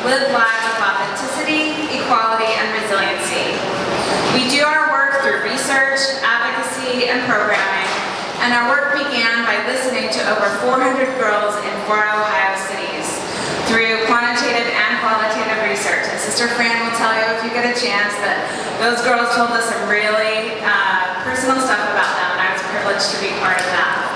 live lives of authenticity, equality, and resiliency. We do our work through research, advocacy, and programming, and our work began by listening to over 400 girls in 4 Ohio cities through quantitative and qualitative research. And Sister Fran will tell you if you get a chance that those girls told us some really personal stuff about them, and I was privileged to be part of that.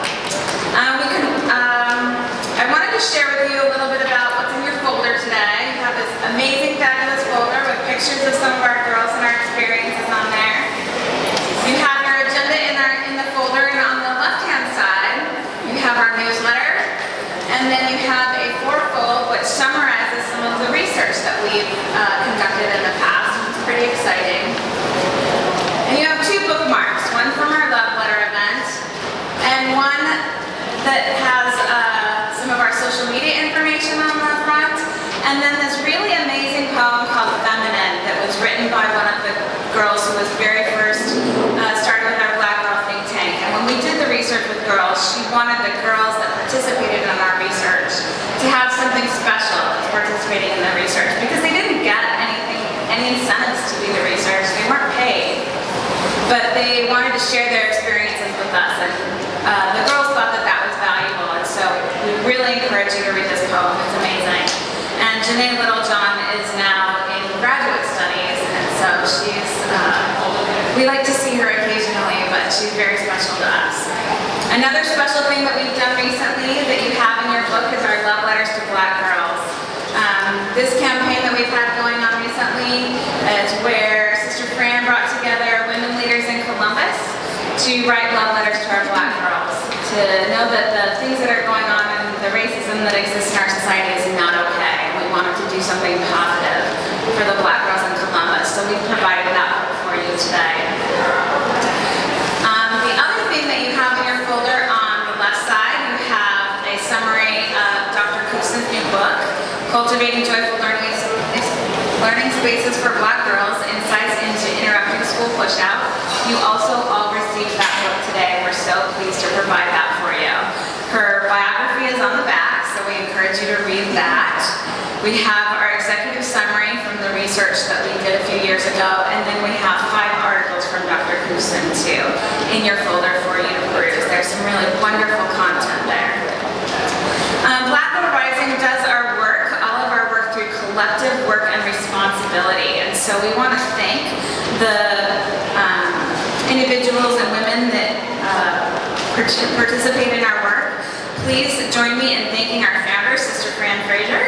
I wanted to share with you a little bit about what's in your folder today. You have this amazing, fabulous folder with pictures of some of our girls and our experiences on there. You have your agenda in the folder, and on the left-hand side, you have our newsletter, and then you have a fourfold which summarizes some of the research that we've conducted in the past. It's pretty exciting. And you have 2 bookmarks, one from our love letter event, and one that has some of our social media information on the front, and then this really amazing poem called Feminine that was written by one of the girls who was very first started with our Black Girl think tank. And when we did the research with girls, she wanted the girls that participated in our research to have something special participating in the research, because they didn't get any incentives to do the research. They weren't paid, but they wanted to share their experiences with us, and the girls thought that that was valuable, and so we really encourage you to read this poem. It's amazing. And Janae Littlejohn is now in graduate studies, and so we like to see her occasionally, but she's very special to us. Another special thing that we've done recently that you have in your book is our Love Letters to Black Girls. This campaign that we've had going on recently is where Sister Fran brought together women leaders in Columbus to write love letters to our Black girls, to know that the things that are going on and the racism that exists in our society is not okay. We wanted to do something positive for the Black girls in Columbus, so we've provided that for you today. The other thing that you have in your folder on the left side, you have a summary of Dr. Cousins' new book, Cultivating Joyful Learning Spaces for Black Girls, Insights into Interrupting School Pushout. You also all received that book today. We're so pleased to provide that for you. Her biography is on the back, so we encourage you to read that. We have our executive summary from the research that we did a few years ago, and then we have 5 articles from Dr. Cousin too in your folder for you to peruse. There's some really wonderful content there. Black Girl Rising does our work, all of our work, through collective work and responsibility, and so we want to thank the individuals and women that participate in our work. Please join me in thanking our founder, Sister Fran Fraser.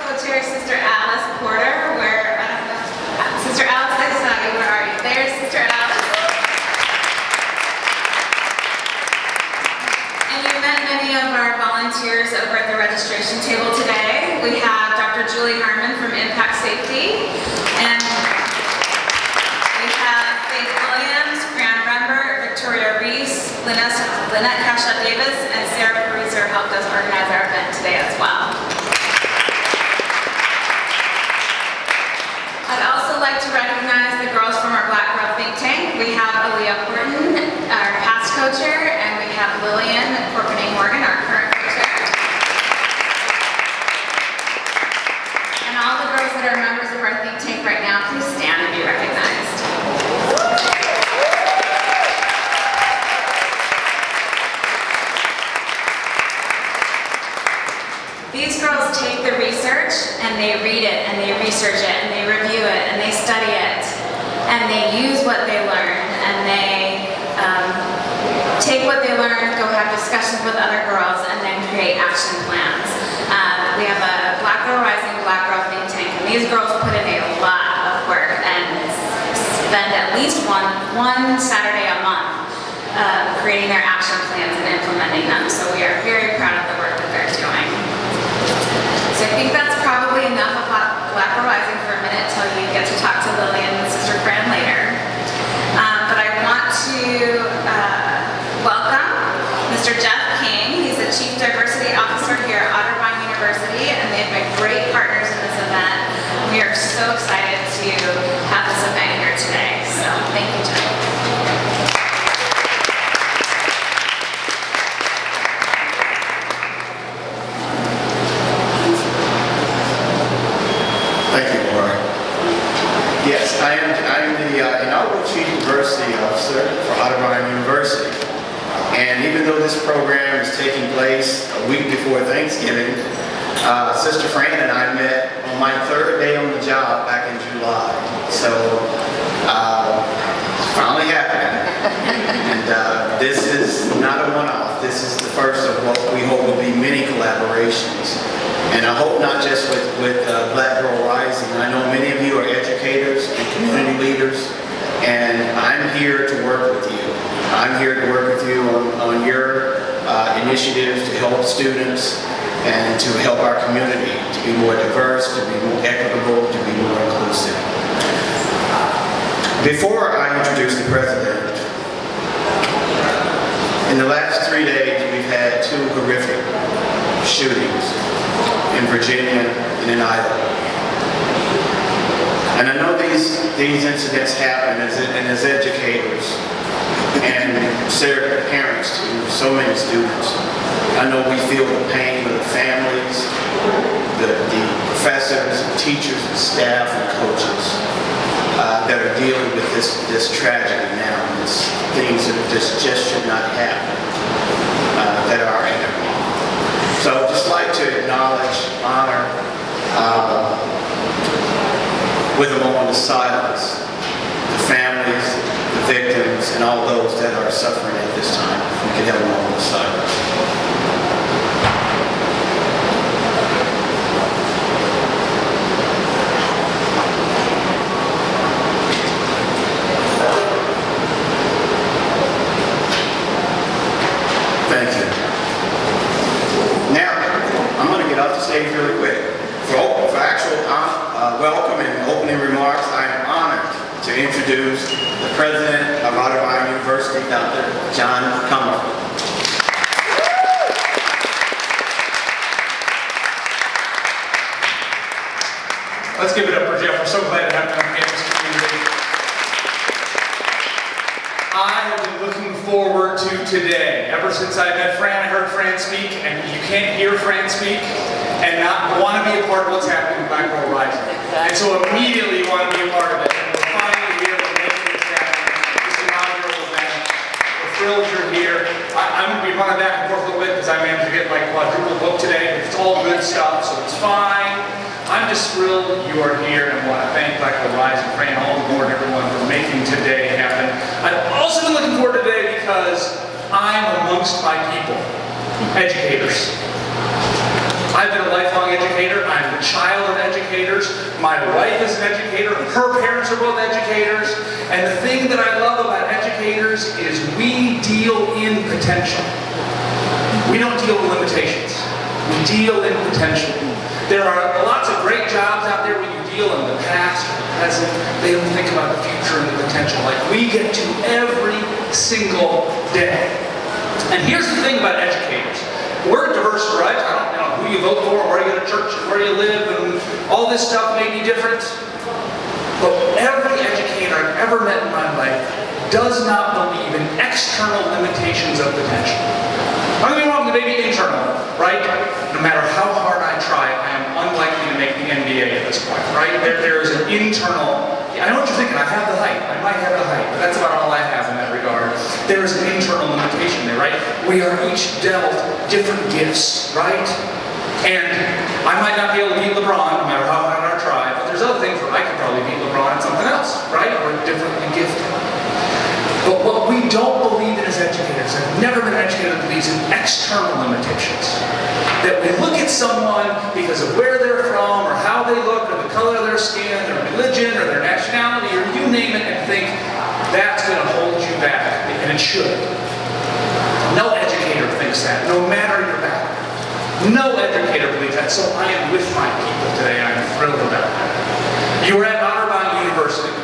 Co-chair, Sister Alice Porter, Sister Alice, I saw you, where are you? There's Sister Alice. And you met many of our volunteers over at the registration table today. We have Dr. Julie Harmon from Impact Safety, and we have Faith Williams, Fran Rembert, Victoria Reese, Lynette Casha-Davis, and Sarah Pariser helped us organize our event today as well. I'd also like to recognize the girls from our Black Girl think tank. We have Aaliyah Horton, our past co-chair, and we have Lillian Corpenay-Morgan, our current co-chair. And all the girls that are members of our think tank right now, please stand and be recognized. These girls take the research and they read it and they research it and they review it and they study it and they use what they learn and they take what they learn, go have discussions with other girls, and then create action plans. We have a Black Girl Rising, Black Girl think tank, and these girls put in a lot of work and spend at least one Saturday a month creating their action plans and implementing them. So we are very proud of the work that they're doing. So I think that's probably enough about Black Girl Rising for a minute until you get to talk to Lillian and Sister Fran later. But I want to welcome Mr. Jeff King. He's the Chief Diversity Officer here at Otterbein University, and they've been great partners in this event. We are so excited to have this event here today. So thank you, Jeff. Officer for Otterbein University. And even though this program is taking place a week before Thanksgiving, Sister Fran and I met on my 3rd day on the job back in July. So it's finally happening. And this is not a one-off. This is the first of what we hope will be many collaborations. And I hope not just with Black Girl Rising. I know many of you are educators and community leaders, and I'm here to work with you. I'm here to work with you on your initiatives to help students and to help our community to be more diverse, to be more equitable, to be more inclusive. Before I introduce the President, in the last 3 days we've had 2 horrific shootings in Virginia and in Idaho. And I know these incidents happen as educators and surrogate parents to so many students. I know we feel the pain of the families, the professors, and teachers, and staff, and coaches that are dealing with this tragedy now. It's things that just should not happen that are happening. So I'd just like to acknowledge, honor, with a moment of silence, the families, the victims, and all those that are suffering at this time. If we could have a moment of silence. Thank you. Now, I'm going to get off the stage really quick. For actual welcome and opening remarks, I am honored to introduce the President of Otterbein University, Dr. John Kummer. Let's give it up for Jeff. We're so glad to have him on campus community. I have been looking forward to today. Ever since I met Fran, I heard Fran speak, and you can't hear Fran speak and not want to be a part of what's happening with Black Girl Rising. And so immediately you want to be a part of it. And we're finally here to make this happen. This inaugural event. We're thrilled you're here. I'm going to be running back and forth a little bit because I managed to get like quadruple booked today. It's all good stuff, so it's fine. I'm just thrilled you are here and want to thank Black Girl Rising, Fran, all the board, everyone for making today happen. I've also been looking forward to today because I'm amongst my people, educators. I've been a lifelong educator. I'm the child of educators. My wife is an educator. Her parents are both educators. And the thing that I love about educators is we deal in potential. We don't deal with limitations. We deal in potential. There are lots of great jobs out there where you deal in the past or the present. They don't think about the future and the potential like we get to every single day. And here's the thing about educators. We're diverse, right? I don't know who you vote for, where you go to church, and where you live, and all this stuff may be different. But every educator I've ever met in my life does not believe in external limitations of potential. Don't get me wrong, they may be internal, right? No matter how hard I try, I am unlikely to make the NBA at this point, right? There is an internal, I know what you're thinking, I have the height. I might have the height, but that's about all I have in that regard. There is an internal limitation there, right? We are each dealt different gifts, right? And I might not be able to beat LeBron, no matter how hard I try, but there's other things where I could probably beat LeBron at something else, right? We're differently gifted. But what we don't believe in as educators, I've never been an educator that believes in external limitations. That we look at someone because of where they're from, or how they look, or the color of their skin, their religion, or their nationality, or you name it, and think, that's going to hold you back, and it should. No educator thinks that, no matter your background. No educator believes that, so I am with my people today, and I'm thrilled about that. You are at Otterbein University,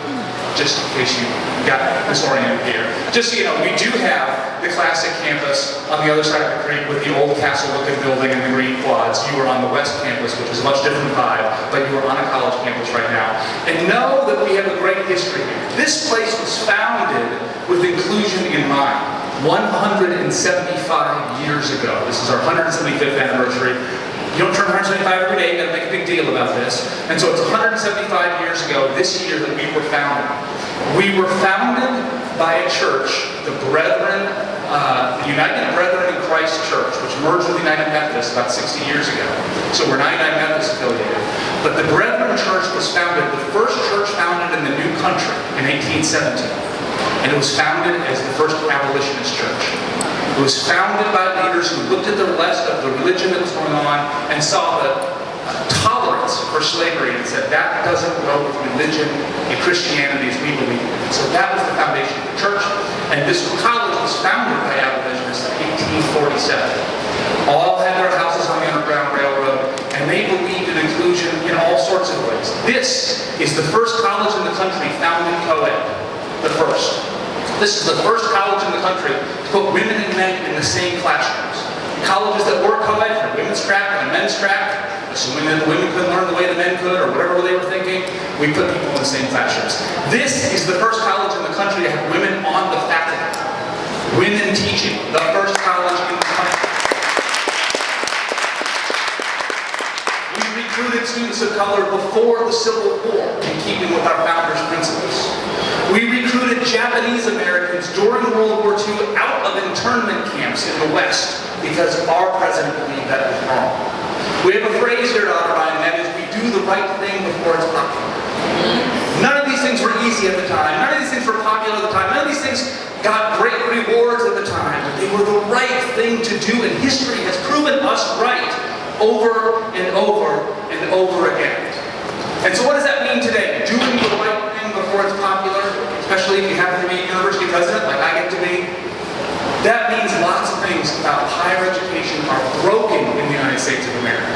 just in case you got disoriented here. Just so you know, we do have the classic campus on the other side of the creek with the old castle-looking building and the green quads. You are on the west campus, which is a much different vibe, but you are on a college campus right now. And know that we have a great history here. This place was founded with inclusion in mind. 175 years ago. This is our 175th anniversary. You don't turn 175 every day, you gotta make a big deal about this. And so it's 175 years ago this year that we were founded. We were founded by a church, the Brethren, the United Brethren in Christ Church, which merged with the United Methodist about 60 years ago. So we're not United Methodist affiliated. But the Brethren Church was founded, the first church founded in the new country in 1817. And it was founded as the first abolitionist church. It was founded by leaders who looked at the rest of the religion that was going on and saw the tolerance for slavery and said, that doesn't go with religion and Christianity as we believe it. And so that was the foundation of the church. And this college was founded by abolitionists in 1847. All had their houses on the Underground Railroad, and they believed in inclusion in all sorts of ways. This is the first college in the country founded co-ed. The first. This is the first college in the country to put women and men in the same classrooms. Colleges that were co-ed had a women's track and a men's track. Assuming that the women couldn't learn the way the men could or whatever they were thinking, we put people in the same classrooms. This is the first college in the country to have women on the faculty. Women teaching. The first college in the country. We recruited students of color before the Civil War in keeping with our founders' principles. We recruited Japanese Americans during World War II out of internment camps in the West because our president believed that was wrong. We have a phrase here at Otterbein, and that is, we do the right thing before it's popular. None of these things were easy at the time. None of these things were popular at the time. None of these things got great rewards at the time. But they were the right thing to do, and history has proven us right over and over and over again. And so what does that mean today? Doing the right thing before it's popular, especially if you happen to be a university president like I get to be. That means lots of things about higher education are broken in the United States of America.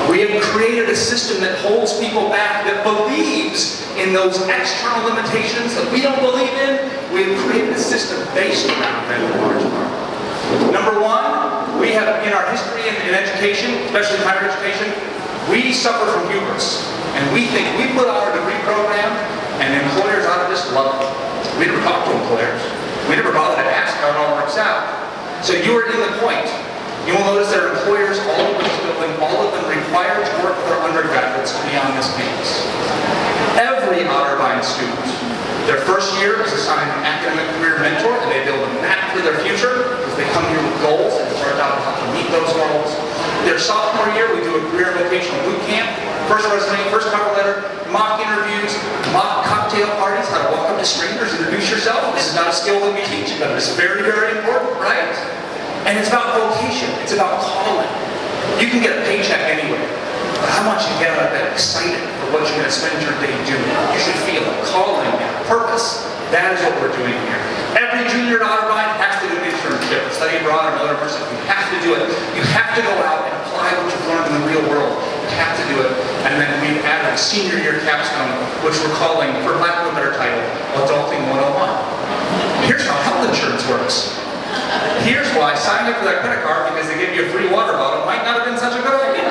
We have created a system that holds people back, that believes in those external limitations that we don't believe in. We have created a system based around that in large part. Number one, we have in our history in education, especially in higher education, we suffer from hubris. And we think we put out our degree program and employers ought to just love it. We never talk to employers. We never bother to ask how it all works out. So you are in the point. You will notice there are employers all over this building, all of them required to work with their undergraduates to be on this campus. Every Otterbein student, their first year is assigned an academic career mentor, and they build a map for their future because they come here with goals and it's learned out how to meet those goals. Their sophomore year, we do a career and vocational boot camp. First resume, first cover letter, mock interviews, mock cocktail parties, how to walk up to strangers, introduce yourself. This is not a skill that we teach, but it's very, very important, right? And it's about vocation. It's about calling. You can get a paycheck anywhere, but how much you get out of that excited for what you're going to spend your day doing. You should feel a calling and a purpose. That is what we're doing here. Every junior at Otterbein has to do an internship, study abroad, or another person. You have to do it. You have to go out and apply what you've learned in the real world. You have to do it. And then we've added a senior year capstone, which we're calling, for lack of a better title, Adulting 101. Here's how health insurance works. Here's why signing up for that credit card because they give you a free water bottle might not have been such a good idea.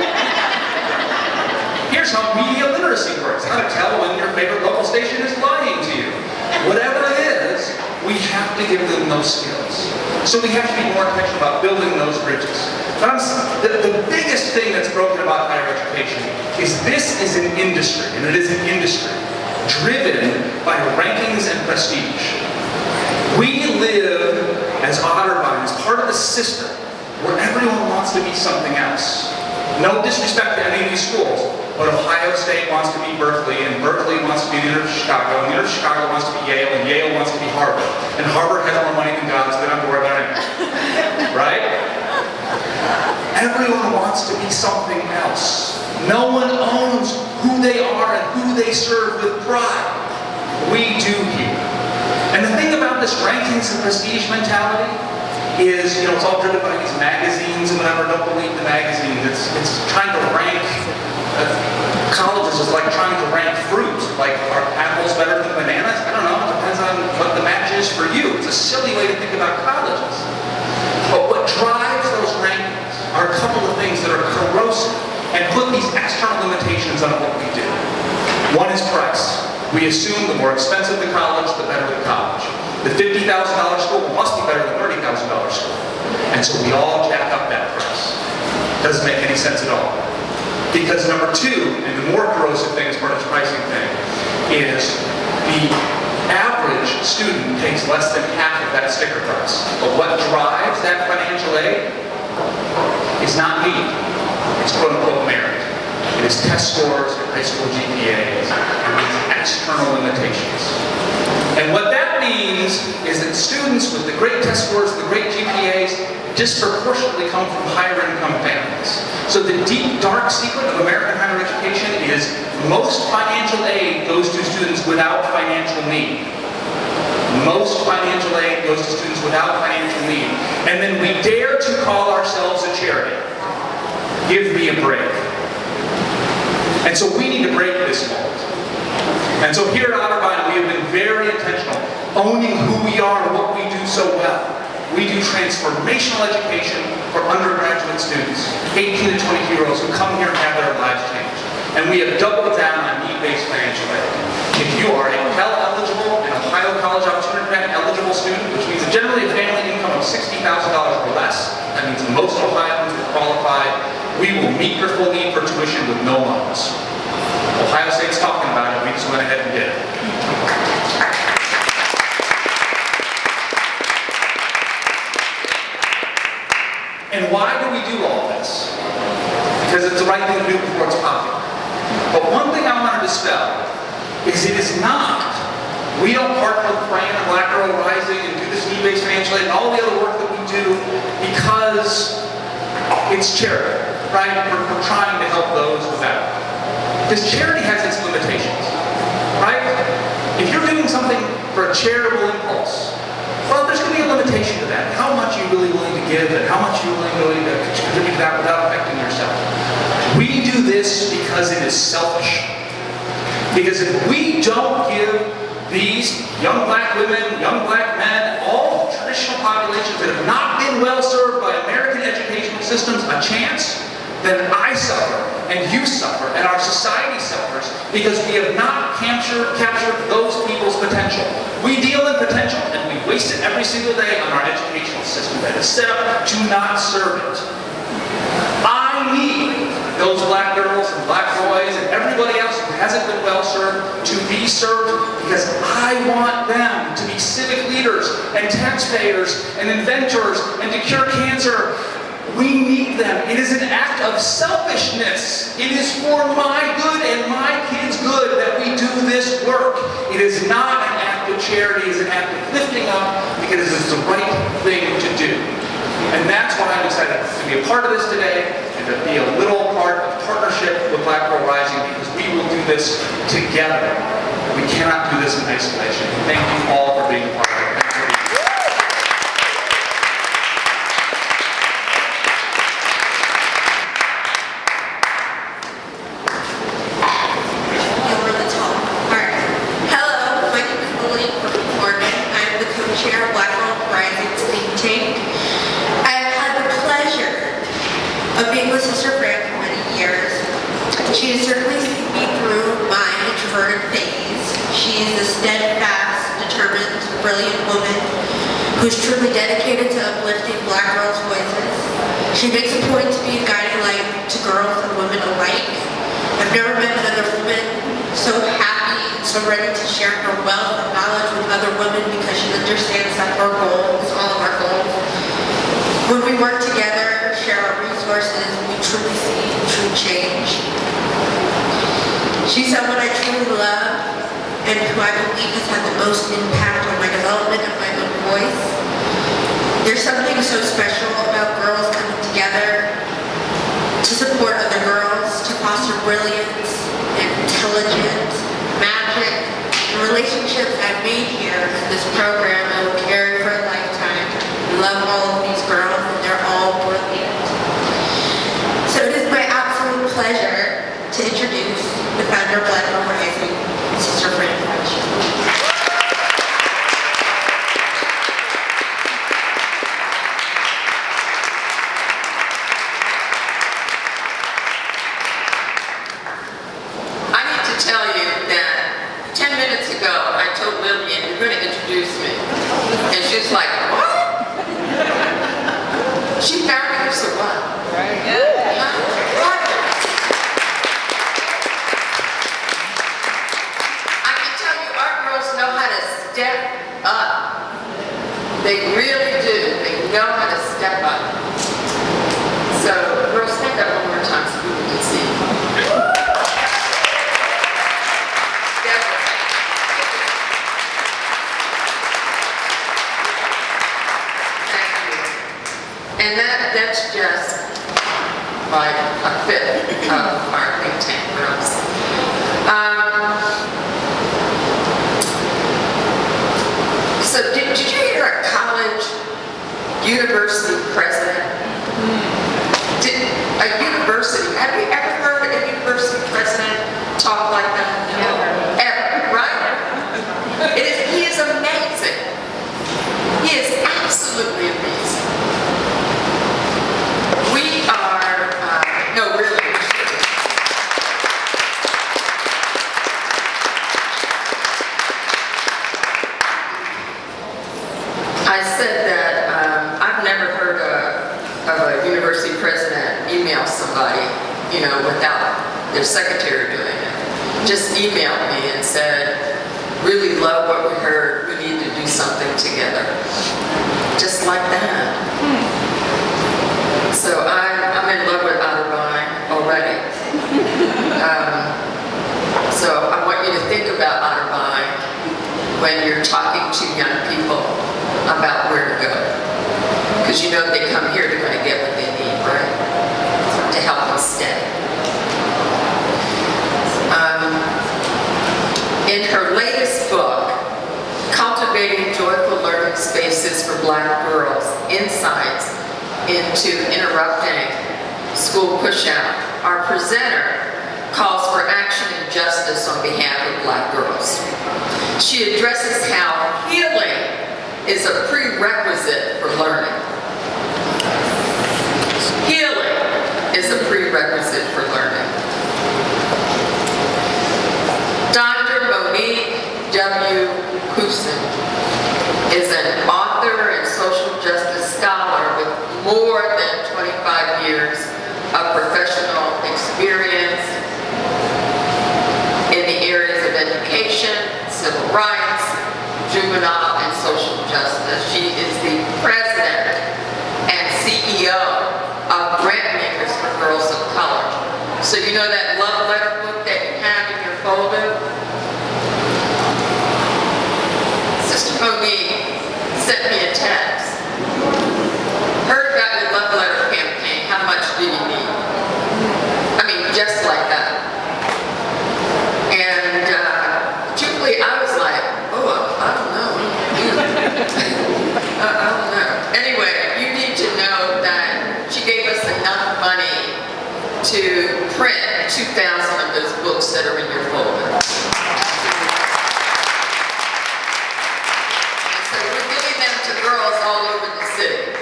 Here's how media literacy works. How to tell when your favorite local station is lying to you. Whatever it is, we have to give them those skills. So we have to be more intentional about building those bridges. But the biggest thing that's broken about higher education is this is an industry, and it is an industry driven by rankings and prestige. We live as Otterbein, as part of a system where everyone wants to be something else. No disrespect to any of these schools, but Ohio State wants to be Berkeley, and Berkeley wants to be the University of Chicago, and the University of Chicago wants to be Yale, and Yale wants to be Harvard. And Harvard has more money than God, so they don't have to worry about anything. Right? Everyone wants to be something else. No one owns who they are and who they serve with pride. We do here. And the thing about this rankings and prestige mentality is, it's all driven by these magazines and whatever. Don't believe the magazines. It's trying to rank colleges is like trying to rank fruit. Like, are apples better than bananas? I don't know. It depends on what the match is for you. It's a silly way to think about colleges. But what drives those rankings are a couple of things that are corrosive and put these external limitations on what we do. One is price. We assume the more expensive the college, the better the college. The $50,000 school must be better than the $30,000 school. And so we all jack up that price. Doesn't make any sense at all. Because number two, and the more corrosive thing as part of this pricing thing, is the average student pays less than half of that sticker price. But what drives that financial aid is not need. It's quote-unquote merit. It is test scores and high school GPAs and these external limitations. And what that means is that students with the great test scores, the great GPAs, disproportionately come from higher income families. So the deep, dark secret of American higher education is most financial aid goes to students without financial need. Most financial aid goes to students without financial need. And then we dare to call ourselves a charity. Give me a break. And so we need to break this mold. And so here at Otterbein, we have been very intentional, owning who we are and what we do so well. We do transformational education for undergraduate students, 18 to 22-year-olds who come here and have their lives changed. And we have doubled down on need-based financial aid. If you are a Pell eligible and Ohio College Opportunity Grant eligible student, which means generally a family income of $60,000 or less, that means most Ohioans will qualify, we will meet your full need for tuition with no loans. Ohio State's talking about it, we just went ahead and did it. And why do we do all this? Because it's the right thing to do before it's popular. But one thing I want to dispel is it is not, we don't partner with Fran and Black Girl Rising and do this need-based financial aid and all the other work that we do because it's charity, right? We're trying to help those without. Because charity has its limitations, right? If you're doing something for a charitable impulse, well, there's going to be a limitation to that. How much are you really willing to give and how much are you really willing to contribute to that without affecting yourself? We do this because it is selfish. Because if we don't give these young black women, young black men, all traditional populations that have not been well served by American educational systems a chance, then I suffer, and you suffer, and our society suffers, because we have not captured those people's potential. We deal in potential, and we waste it every single day on our educational system that is set up to not serve it. I need those black girls and black boys and everybody else who hasn't been well served to be served, because I want them to be civic leaders and taxpayers and inventors and to cure cancer. We need them. It is an act of selfishness. It is for my good and my kids' good that we do this work. It is not an act of charity. It is an act of lifting up because it is the right thing to do. And that's why I'm excited to be a part of this today and to be a little part of partnership with Black Girl Rising, because we will do this together. We cannot do this in isolation. Thank you all for being a part of it. She has certainly seen me through my introverted phase. She is a steadfast, determined, brilliant woman who's truly dedicated to uplifting black girls' voices. She makes a point to be a guiding light to girls and women alike. I've never met another woman so happy and so ready to share her wealth of knowledge with other women, because she understands that her goal is all of our goals. When we work together, share our resources, we truly see true change. She's someone I truly love and who I believe has had the most impact on my development of my own voice. There's something so special about girls coming together to support other girls, to foster brilliance, intelligence, magic, and relationships I've made here in this program I will carry for a lifetime. I love all of these girls and they're all brilliant. So it is my absolute pleasure to introduce the founder of Black Girl Rising, Sister Fran. I need to tell you that 10 minutes ago, I told Lillian, you're going to introduce me. And she's like, what? She found me, so what? Right. university. Have you ever heard a university president talk like that? Never. Ever, right? He is amazing. He is absolutely amazing. We are, no, really. I said that I've never heard of a university president email somebody, without their secretary doing it. Just emailed me and said, really love what we heard, we need to do something together. Just like that. So I'm in love with Otterbein already. So I want you to think about Otterbein when you're talking to young people about where to go. Because you know if they come here, they're going to get what they need, right? To help them stay. In her latest book, Cultivating Joyful Learning Spaces for Black Girls, Insights into Interrupting School Pushout, our presenter calls for action and justice on behalf of Black girls. She addresses how healing is a prerequisite for learning. Healing is a prerequisite for learning. Dr. Monique W. Morris is an author and social justice scholar with more than 25 years of professional experience in the areas of education, civil rights, juvenile, and social justice. She is the president and CEO of Grant Makers for Girls of Color. So you know that love letter book that you have in your folder? Sister Monique sent me a text. Heard about your love letter campaign. How much do you need? I mean, just like that. And truthfully, I was like, oh, I don't know. I don't know. Anyway, you need to know that she gave us enough money to print 2,000 of those books that are in your folder. And so we're giving them to girls all over the city.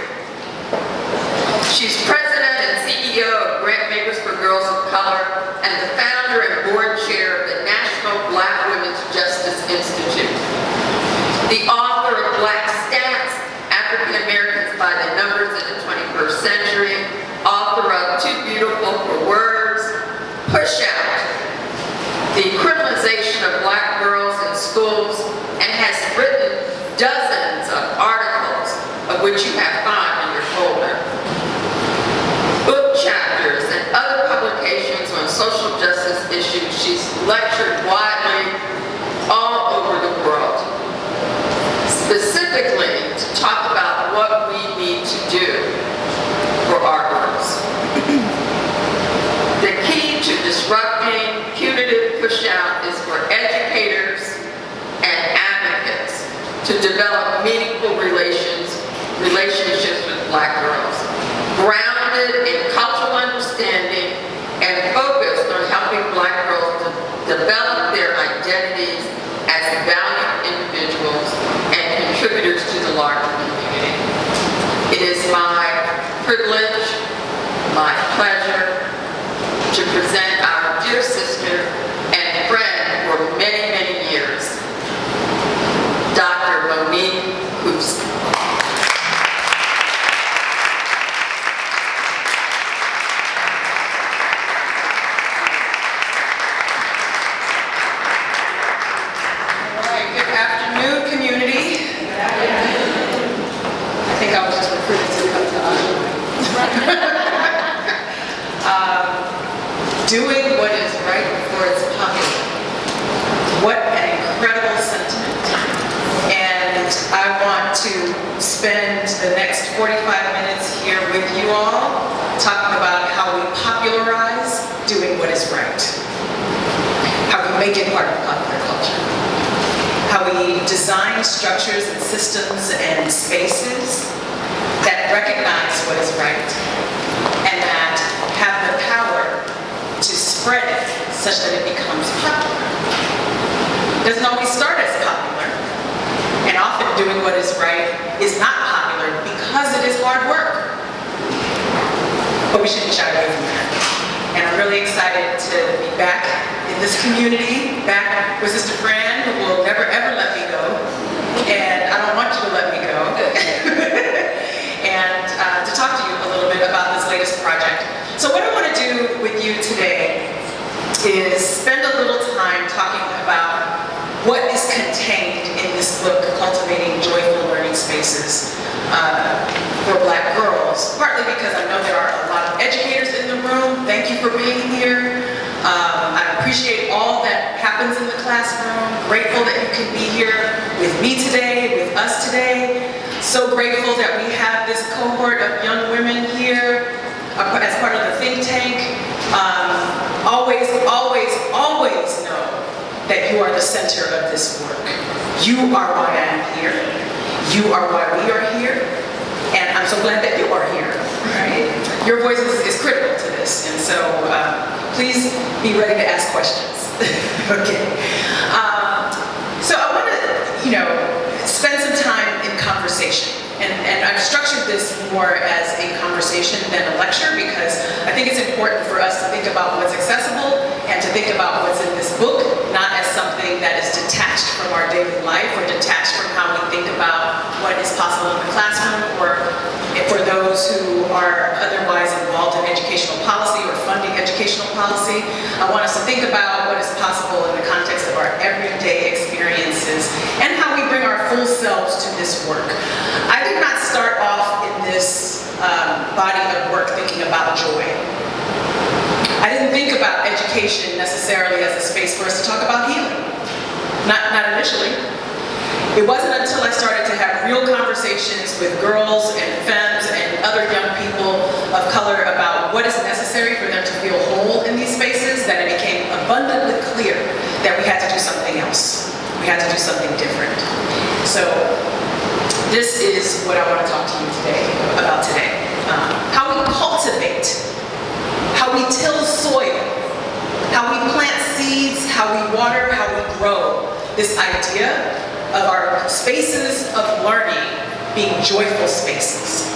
She's president and CEO of Grant Makers for Girls of Color and the founder and board chair of the National Black Women's Justice Institute. The author of Black Stats, African Americans by the Numbers in the 21st Century, author of Too Beautiful for Words, Push Out, the criminalization of Black girls in schools, and has written dozens of articles, of which you have 5 in your folder. Book chapters and other publications on social justice issues. She's lectured widely all over the world, specifically to talk about what we need to do for our girls. The key to disrupting punitive push-out is for educators and advocates to develop meaningful relationships with Black girls, grounded in cultural understanding and focused on helping Black girls to develop their identities as valued individuals and contributors to the larger community. It is my privilege, my pleasure, to present our dear sister and friend for many, many years, Dr. Monique Morris. All right, good afternoon, community. I think I was just recruited to come to Otterbein. Doing what is right before it's popular. What an incredible sentiment. And I want to spend the next 45 minutes here with you all talking about how we popularize doing what is right. How we make it part of popular culture. How we design structures and systems and spaces that recognize what is right and that have the power spread it such that it becomes popular. It doesn't always start as popular, and often doing what is right is not popular because it is hard work. But we shouldn't shy away from that. And I'm really excited to be back in this community, back with Sister Fran, who will never ever let me go. And I don't want you to let me go. And to talk to you a little bit about this latest project. So what I want to do with you today is spend a little time talking about what is contained in this book, Cultivating Joyful Learning Spaces for Black girls, partly because I know there are a lot of educators in the room. Thank you for being here. I appreciate all that happens in the classroom. Grateful that you can be here with me today, with us today. So grateful that we have this cohort of young women here as part of the think tank. Always, always, always know that you are the center of this work. You are why I am here. You are why we are here. And I'm so glad that you are here, right? Your voice is critical to this. And so please be ready to ask questions. Okay. So I want to, spend some time in conversation. And I've structured this more as a conversation than a lecture because I think it's important for us to think about what's accessible and to think about what's in this book, not as something that is detached from our daily life or detached from how we think about what is possible in the classroom, or for those who are otherwise involved in educational policy or funding educational policy. I want us to think about what is possible in the context of our everyday experiences and how we bring our full selves to this work. I did not start off in this body of work thinking about joy. I didn't think about education necessarily as a space for us to talk about healing. Not initially. It wasn't until I started to have real conversations with girls and femmes and other young people of color about what is necessary for them to feel whole in these spaces that it became abundantly clear that we had to do something else. We had to do something different. So this is what I want to talk to you about today. How we cultivate, how we till soil, how we plant seeds, how we water, how we grow this idea of our spaces of learning being joyful spaces.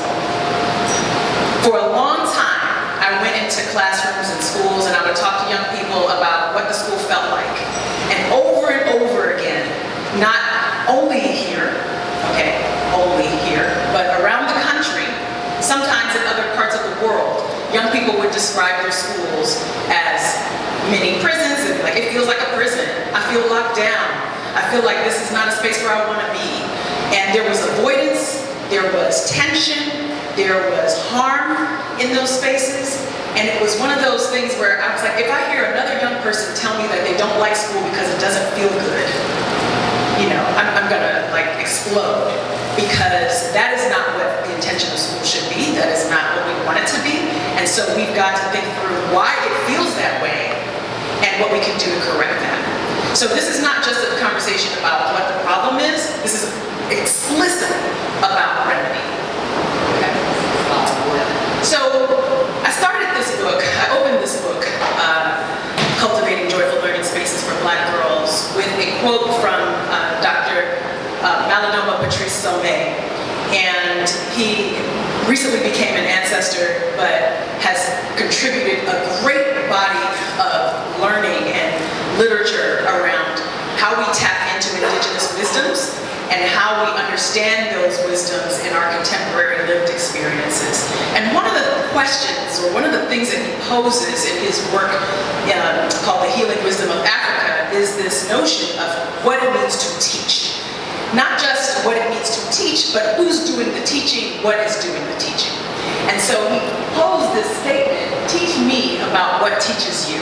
For a long time, I went into classrooms and schools and I would talk to young people about what the school felt like. And over again, not only here, okay, only here, but around the country, sometimes in other parts of the world, young people would describe their schools as mini prisons, and like, it feels like a prison. I feel locked down. I feel like this is not a space where I want to be. And there was avoidance, there was tension, there was harm in those spaces. And it was one of those things where I was like, if I hear another young person tell me that they don't like school because it doesn't feel good, I'm gonna explode, because that is not what the intention of school should be. That is not what we want it to be. And so we've got to think through why it feels that way and what we can do to correct that. So this is not just a conversation about what the problem is. This is explicitly about remedy. Okay? So I started this book, I opened this book, Cultivating Joyful Learning Spaces for Black Girls, with a quote from Dr. Malidoma Patrice Somé. And he recently became an ancestor, but has contributed a great body of learning and literature around how we tap into indigenous wisdoms and how we understand those wisdoms in our contemporary lived experiences. And one of the questions, or one of the things that he poses in his work called The Healing Wisdom of Africa, is this notion of what it means to teach. Not just what it means to teach, but who's doing the teaching, what is doing the teaching. And so he posed this statement, teach me about what teaches you.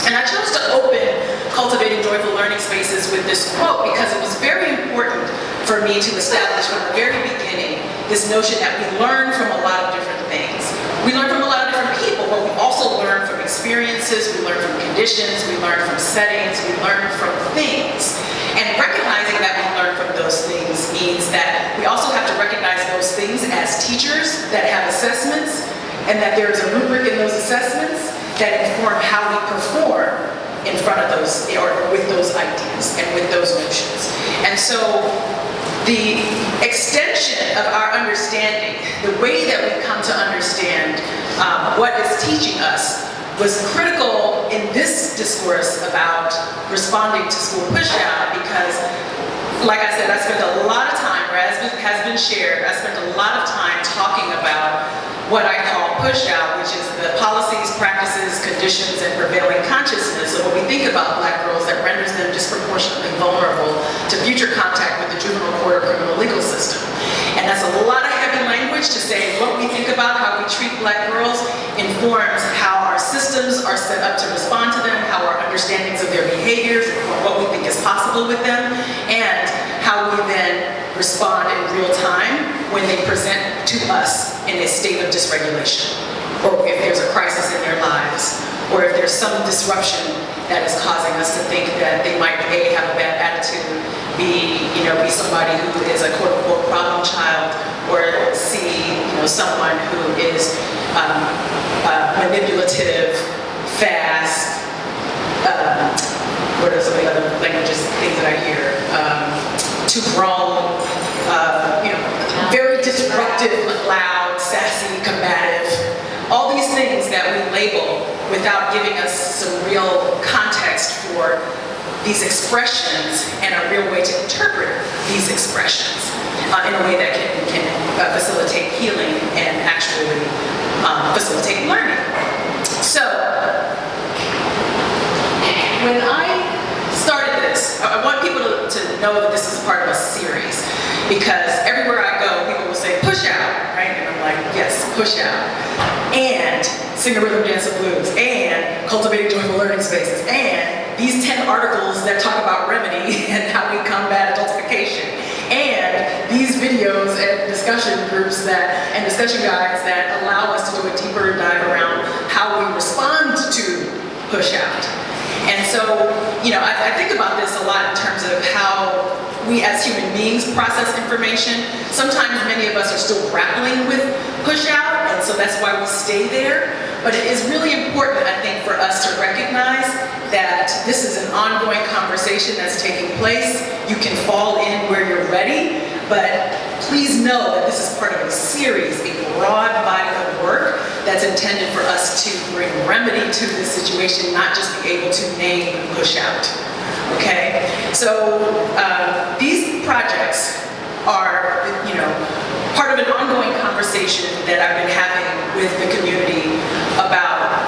And I chose to open Cultivating Joyful Learning Spaces with this quote because it was very important for me to establish from the very beginning this notion that we learn from a lot of different things. We learn from a lot of different people, but we also learn from experiences, we learn from conditions, we learn from settings, we learn from things. And recognizing that we learn from those things means that we also have to recognize those things as teachers that have assessments, and that there is a rubric in those assessments, that inform how we perform in front of those, or with those ideas and with those notions. And so the extension of our understanding, the way that we come to understand what is teaching us, was critical in this discourse about responding to school push-out, because, like I said, I spent a lot of time, or as has been shared, I spent a lot of time talking about what I call push-out, which is the policies, practices, conditions, and prevailing consciousness of what we think about Black girls that renders them disproportionately vulnerable to future contact with the juvenile court or criminal legal system. And that's a lot of heavy language to say what we think about how we treat Black girls informs how our systems are set up to respond to them, how our understandings of their behaviors, or what we think is possible with them, and how we then respond in real time when they present to us in a state of dysregulation, or if there's a crisis in their lives, or if there's some disruption that is causing us to think that they might A, have a bad attitude, B, be somebody who is a quote-unquote problem child, or C, someone who is manipulative, fast, what are some of the other languages, things that I hear, too grown, very disruptive, loud, sassy, combative, all these things that we label without giving us some real context for these expressions and a real way to interpret these expressions in a way that can facilitate healing and actually facilitate learning. So, when I started this, I want people to know that this is part of a series, because everywhere I go, people will say, push out, right? And I'm like, yes, push out. And sing a rhythm, dance, and blues, and cultivating joyful learning spaces, and these 10 articles that talk about remedy and how we combat adultification, and these videos and discussion groups and discussion guides that allow us to do a deeper dive around how we respond to push out. And so, I think about this a lot in terms of how we as human beings process information. Sometimes many of us are still grappling with push out, and so that's why we stay there. But it is really important, I think, for us to recognize that this is an ongoing conversation that's taking place. You can fall in where you're ready, but please know that this is part of a series, a broad body of work that's intended for us to bring remedy to this situation, not just be able to name push out. Okay? So these projects are, part of an ongoing conversation that I've been having with the community about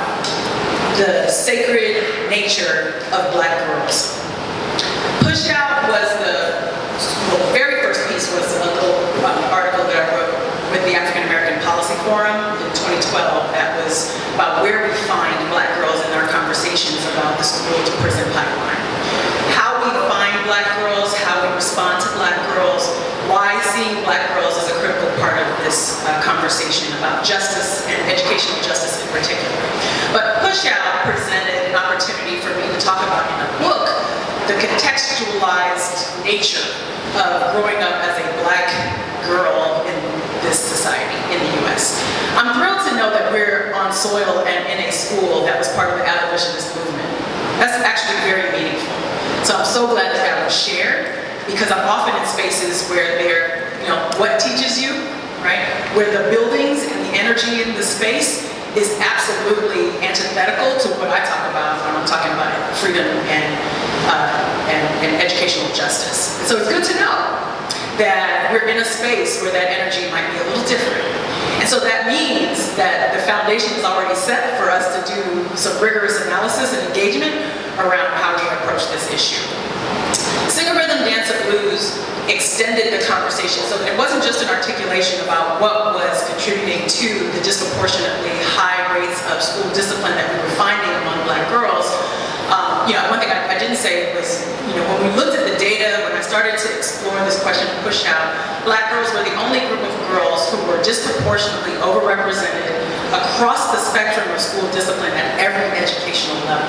the sacred nature of Black girls. Push out was the very first piece was a little article that I wrote with the African American Policy Forum in 2012 that was about where we find Black girls in our conversations about the school to prison pipeline. How we find Black girls, how we respond to Black girls, why seeing Black girls is a critical part of this conversation about justice and educational justice in particular. But Push Out presented an opportunity for me to talk about in a book the contextualized nature of growing up as a Black girl in this society in the US. I'm thrilled to know that we're on soil and in a school that was part of the abolitionist movement. That's actually very meaningful. So I'm so glad that was shared, because I'm often in spaces where they're, what teaches you, right? Where the buildings and the energy in the space is absolutely antithetical to what I talk about when I'm talking about freedom and educational justice. So it's good to know that we're in a space where that energy might be a little different. And so that means that the foundation is already set for us to do some rigorous analysis and engagement around how we approach this issue. Sing a Rhythm, Dance a Blues extended the conversation, so it wasn't just an articulation about what was contributing to the disproportionately high rates of school discipline that we were finding among Black girls. One thing I didn't say was, when we looked at the data, when I started to explore this question of push out, Black girls were the only group of girls who were disproportionately overrepresented across the spectrum of school discipline at every educational level.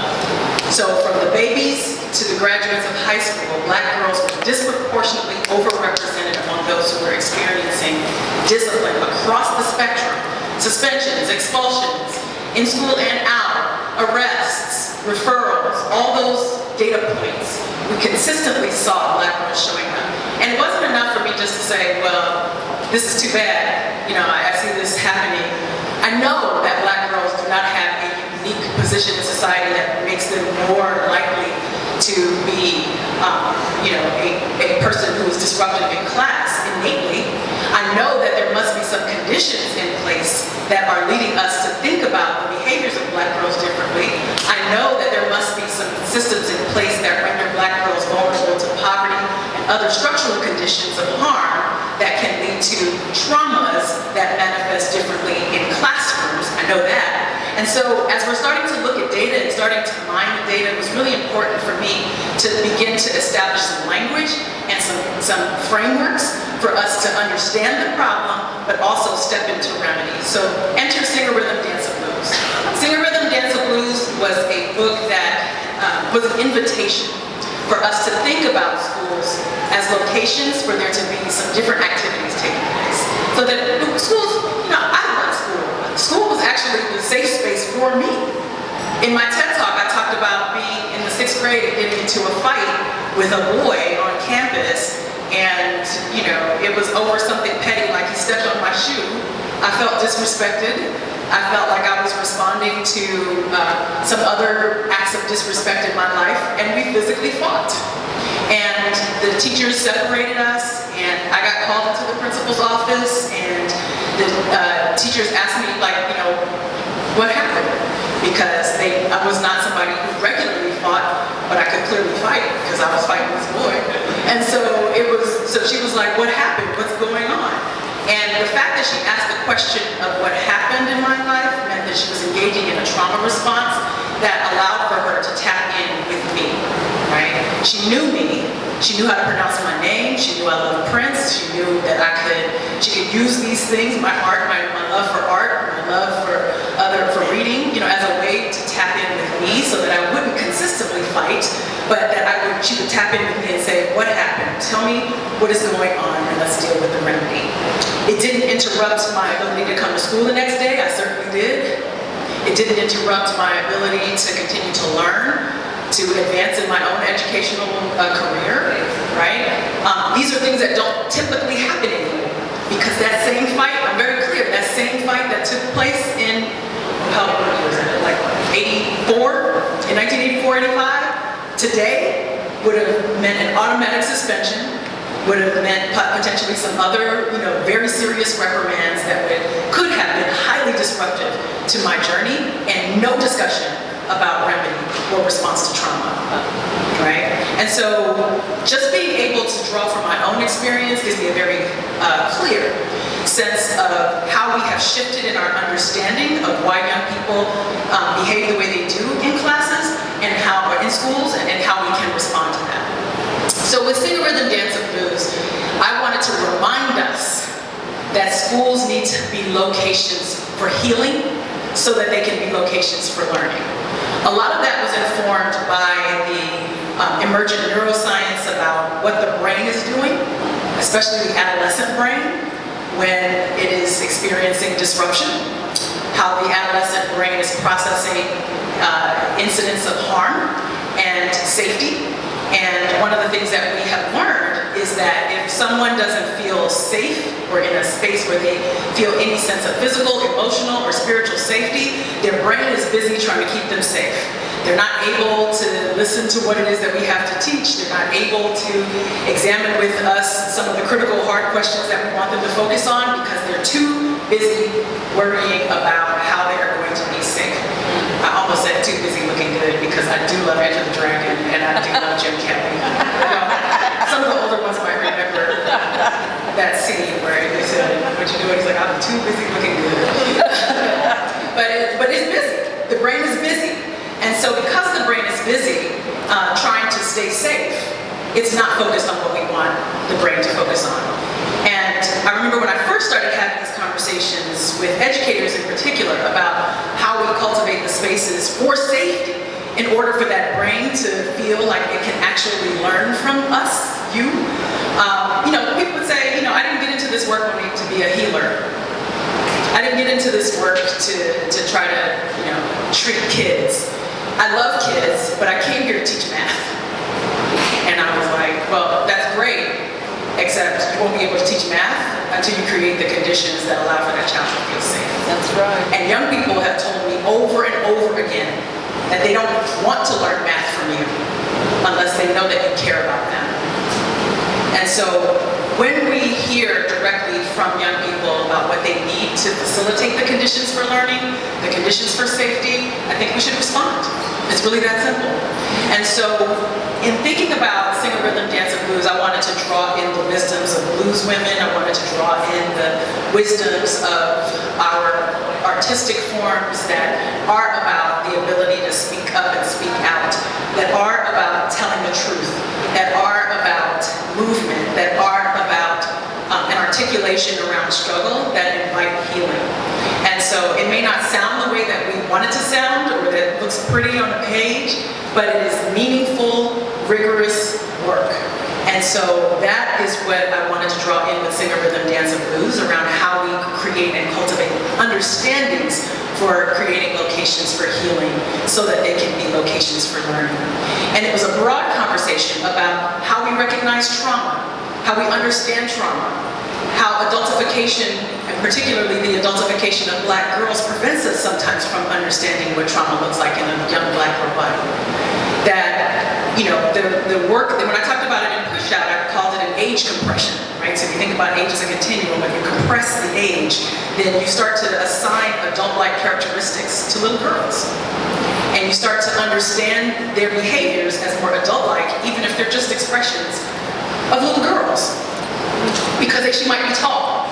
So from the babies to the graduates of high school, Black girls were disproportionately overrepresented among those who were experiencing discipline across the spectrum. Suspensions, expulsions, in school and out, data points, we consistently saw Black girls showing up. And it wasn't enough for me just to say, well, this is too bad, you know, I see this happening. I know that Black girls do not have a unique position in society that makes them more likely to be, you know, a person who is disruptive in class innately. I know that there must be some conditions in place that are leading us to think about the behaviors of Black girls differently. I know that there must be some systems in place that render Black girls vulnerable to poverty and other structural conditions of harm that can lead to traumas that manifest differently in classrooms. I know that. And so as we're starting to look at data and starting to mine the data, it was really important for me to begin to establish some language and some frameworks for us to understand the problem, but also step into remedies. So enter Singer Rhythm Dance and Blues. Singer Rhythm Dance and Blues was a book that was an invitation for us to think about schools as locations for there to be some different activities taking place. So that schools, you know, I love school. School was actually the safe space for me. In my TED Talk, I talked about being in the 6th grade and getting into a fight with a boy on campus, and you know, it was over something petty, like he stepped on my shoe. I felt disrespected. I felt like I was responding to some other acts of disrespect in my life, and we physically fought. And the teachers separated us, and I got called into the principal's office, and the teachers asked me, like, you know, what happened? Because I was not somebody who regularly fought, but I could clearly fight because I was fighting this boy. And so she was like, what happened? What's going on? And the fact that she asked the question of what happened in my life meant that she was engaging in a trauma response that allowed for her to tap in with me, right? She knew me. She knew how to pronounce my name. She knew I loved Prince. She knew that she could use these things, my art, my love for art, my love for reading, you know, as a way to tap in with me so that I wouldn't consistently fight, but that she would tap in with me and say, what happened? Tell me what is going on and let's deal with the remedy. It didn't interrupt my ability to come to school the next day. I certainly did. It didn't interrupt my ability to continue to learn, to advance in my own educational career, right? These are things that don't typically happen anymore, because that same fight, I'm very clear, that same fight that took place in, how old was it, like 84, in 1984, 85, today would have meant an automatic suspension, would have meant potentially some other, you know, very serious reprimands that could have been highly disruptive to my journey, and no discussion about remedy or response to trauma, right? And so just being able to draw from my own experience gives me a very clear sense of how we have shifted in our understanding of why young people behave the way they do in classes and how in schools, and how we can respond to that. So with Singer Rhythm Dance and Blues, I wanted to remind us that schools need to be locations for healing so that they can be locations for learning. A lot of that was informed by the emergent neuroscience about what the brain is doing, especially the adolescent brain, when it is experiencing disruption, how the adolescent brain is processing incidents of harm and safety. And one of the things that we have learned is that if someone doesn't feel safe or in a space where they feel any sense of physical, emotional, or spiritual safety, their brain is busy trying to keep them safe. They're not able to listen to what it is that we have to teach. They're not able to examine with us some of the critical, hard questions that we want them to focus on because they're too busy worrying about how they are going to be safe. I almost said too busy looking good because I do love Enter the Dragon and I do love Jim Kelly. Some of the older ones might remember that scene where they said, what you doing? He's like, I'm too busy looking good. but it's busy. The brain is busy. And so because the brain is busy trying to stay safe, it's not focused on what we want the brain to focus on. And I remember when I first started having these conversations with educators in particular about how we cultivate the spaces for safety in order for that brain to feel like it can actually learn from us, you. You know, people would say, you know, I didn't get into this work wanting to be a healer. I didn't get into this work to try to, you know, treat kids. I love kids, but I came here to teach math. And I was like, well, that's great, except you won't be able to teach math until you create the conditions that allow for that child to feel safe. That's right. And young people have told me over and over again that they don't want to learn math from you unless they know that you care about them. And so when we hear directly from young people about what they need to facilitate the conditions for learning, the conditions for safety, I think we should respond. It's really that simple. And so in thinking about singer rhythm, dance, and blues, I wanted to draw in the wisdoms of blues women. I wanted to draw in the wisdoms of our artistic forms that are about the ability to speak up and speak out, that are about telling the truth, that are about movement, that are about an articulation around struggle that invite healing. And so it may not sound the way that we want it to sound or that it looks pretty on a page, but it is meaningful, rigorous work. And so that is what I wanted to draw in with singer rhythm, dance, and blues around how we create and cultivate understandings for creating locations for healing so that they can be locations for learning. And it was a broad conversation about how we recognize trauma, how we understand trauma, how adultification, and particularly the adultification of Black girls, prevents us sometimes from understanding what trauma looks like in a young Black girl body. That, you know, the work, when I talked about it in Push Out, I called it an age compression, right? So if you think about age as a continuum, if you compress the age, then you start to assign adult-like characteristics to little girls. And you start to understand their behaviors as more adult-like, even if they're just expressions of little girls. Because she might be tall,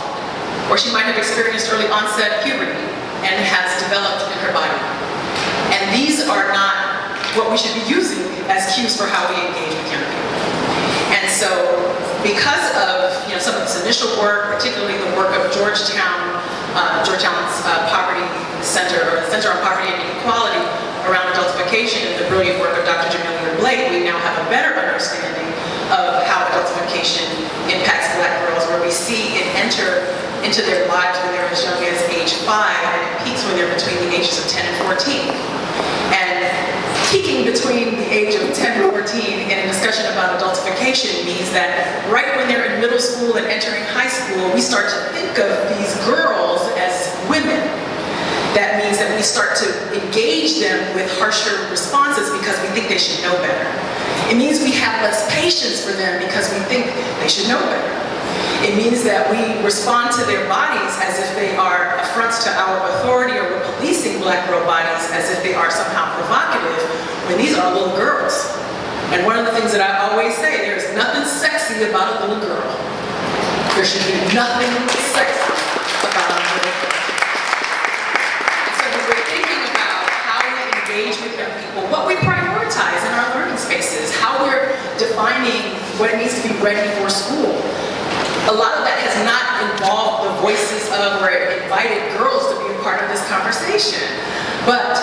or she might have experienced early onset puberty and has developed in her body. And these are not what we should be using as cues for how we engage with young people. And so, because of some of this initial work, particularly the work of Georgetown's Poverty Center, or the Center on Poverty and Inequality around adultification, and the brilliant work of Dr. Jamelia Blake, we now have a better understanding of how adultification impacts Black girls, where we see it enter into their lives when they're as young as age 5, and it peaks when they're between the ages of 10 and 14. And peaking between the age of 10 and 14 in a discussion about adultification means that right when they're in middle school and entering high school, we start to think of these girls as women. That means that we start to engage them with harsher responses because we think they should know better. It means we have less patience for them because we think they should know better. It means that we respond to their bodies as if they are affronts to our authority, or we're policing Black girl bodies as if they are somehow provocative, when these are little girls. And one of the things that I always say, there's nothing sexy about a little girl. There should be nothing sexy about a little girl. And so when we're thinking about how we engage with young people, what we prioritize in our learning spaces, how we're defining what it means to be ready for school, a lot of that has not involved the voices of or invited girls to be a part of this conversation. But,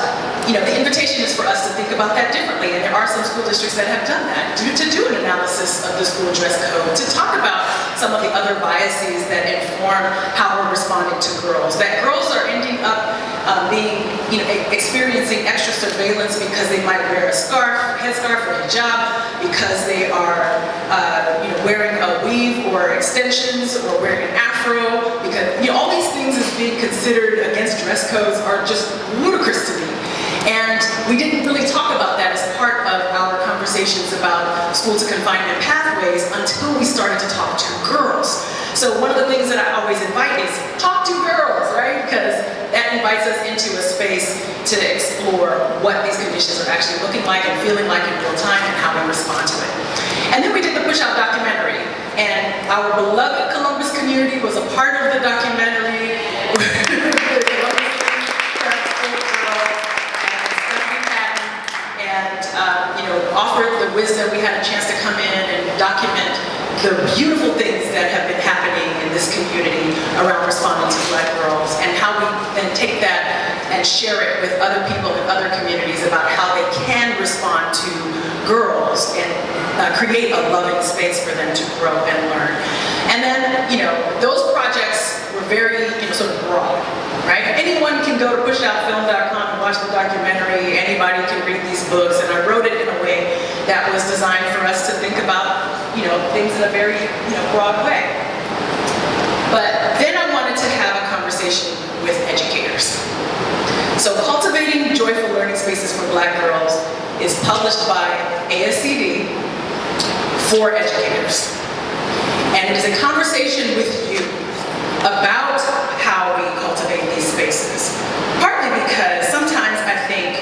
the invitation is for us to think about that differently, and there are some school districts that have done that, to do an analysis of the school dress code, to talk about some of the other biases that inform how we're responding to girls. That girls are ending up experiencing extra surveillance because they might wear a scarf, headscarf, or hijab, because they are wearing a weave or extensions, or wearing an afro, because all these things as being considered against dress codes are just ludicrous to me. And we didn't really talk about that as part of our conversations about school to confinement pathways until we started to talk to girls. So one of the things that I always invite is talk to girls, right? Because that invites us into a space to explore what these conditions are actually looking like and feeling like in real time, and how we respond to it. And then we did the Push Out documentary, and our beloved Columbus community was a part of the documentary. Offered the wisdom. We had a chance to come in and document the beautiful things that have been happening in this community around responding to Black girls, and how we then take that and share it with other people in other communities about how they can respond to girls and create a loving space for them to grow and learn. And then, those projects were very, sort of broad, right? Anyone can go to pushoutfilm.com and watch the documentary. Anybody can read these books, and I wrote it in a way that was designed for us to think about, things in a very, broad way. But then I wanted to have a conversation with educators. So Cultivating Joyful Learning Spaces for Black Girls is published by ASCD for educators. And it is a conversation with you about how we cultivate these spaces. Partly because sometimes I think,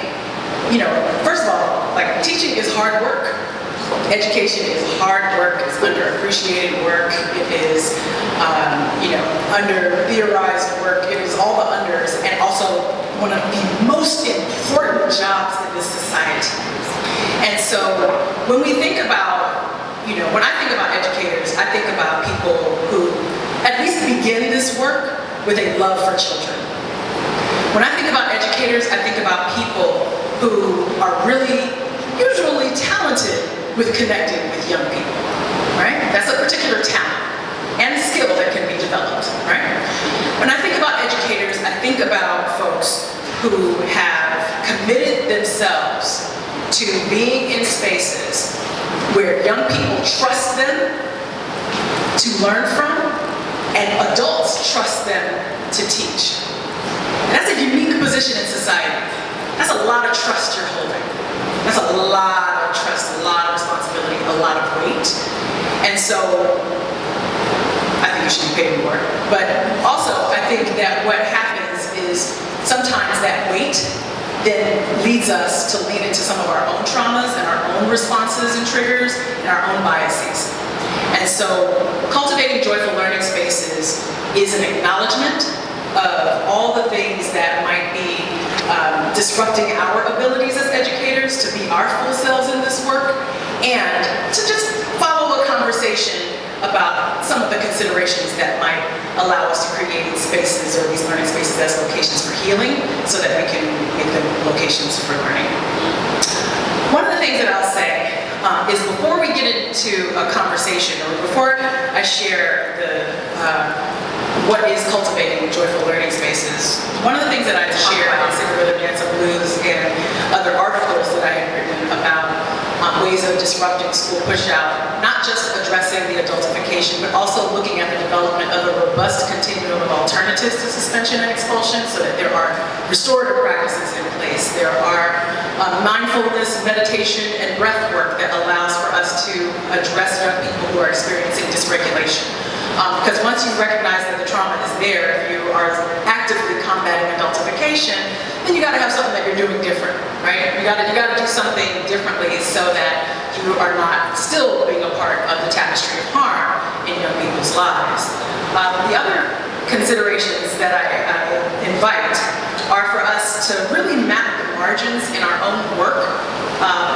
first of all, like, teaching is hard work. Education is hard work, it's underappreciated work, it is, under-theorized work, it is all the unders, and also one of the most important jobs in this society. And so when we think about, when I think about educators, I think about people who at least begin this work with a love for children. When I think about educators, I think about people who are really usually talented with connecting with young people, right? That's a particular talent and skill that can be developed, right? When I think about educators, I think about folks who have committed themselves to being in spaces where young people trust them to learn from, and adults trust them to teach. And that's a unique position in society. That's a lot of trust you're holding. That's a lot of trust, a lot of responsibility, a lot of weight. And so I think you should be paid more. But also, I think that what happens is sometimes that weight then leads us to lean into some of our own traumas and our own responses and triggers and our own biases. And so cultivating joyful learning spaces is an acknowledgement of all the things that might be disrupting our abilities as educators to be our full selves in this work, and to just follow a conversation about some of the considerations that might allow us to create spaces or these learning spaces as locations for healing so that we can make them locations for learning. One of the things that I'll say is before we get into a conversation, or before I share what is cultivating joyful learning spaces, one of the things that I share in Sacred Rhythm Dance and Blues and other articles that I had written about ways of disrupting school push-out, not just addressing the adultification, but also looking at the development of a robust continuum of alternatives to suspension and expulsion so that there are restorative practices in place. There are mindfulness, meditation, and breath work that allows for us to address young people who are experiencing dysregulation. Because once you recognize that the trauma is there, you are actively combating adultification, then you got to have something that you're doing different, right? You got to do something differently so that you are not still being a part of the tapestry of harm in young people's lives. The other considerations that I invite are for us to really map the margins in our own work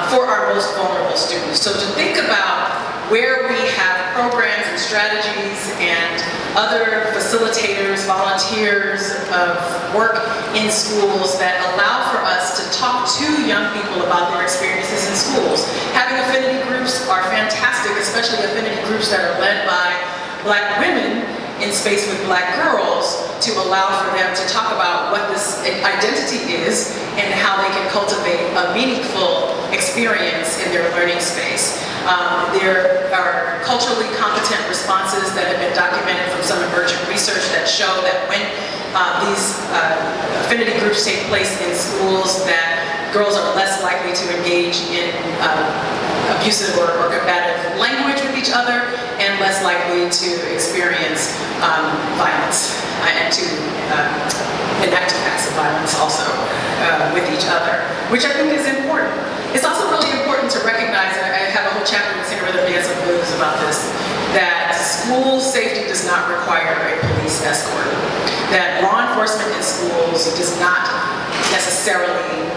for our most vulnerable students. So to think about where we have programs and strategies and other facilitators, volunteers of work in schools that allow for us to talk to young people about their experiences in schools. Having affinity groups are fantastic, especially affinity groups that are led by Black women in space with Black girls, to allow for them to talk about what this identity is and how they can cultivate a meaningful experience in their learning space. There are culturally competent responses that have been documented from some emergent research that show that when these affinity groups take place in schools, that girls are less likely to engage in abusive or combative language with each other, and less likely to experience violence and to enact passive violence also with each other, which I think is important. It's also really important to recognize, and I have a whole chapter in Sacred Rhythm Dance and Blues about this, that school safety does not require a police escort. That law enforcement in schools does not necessarily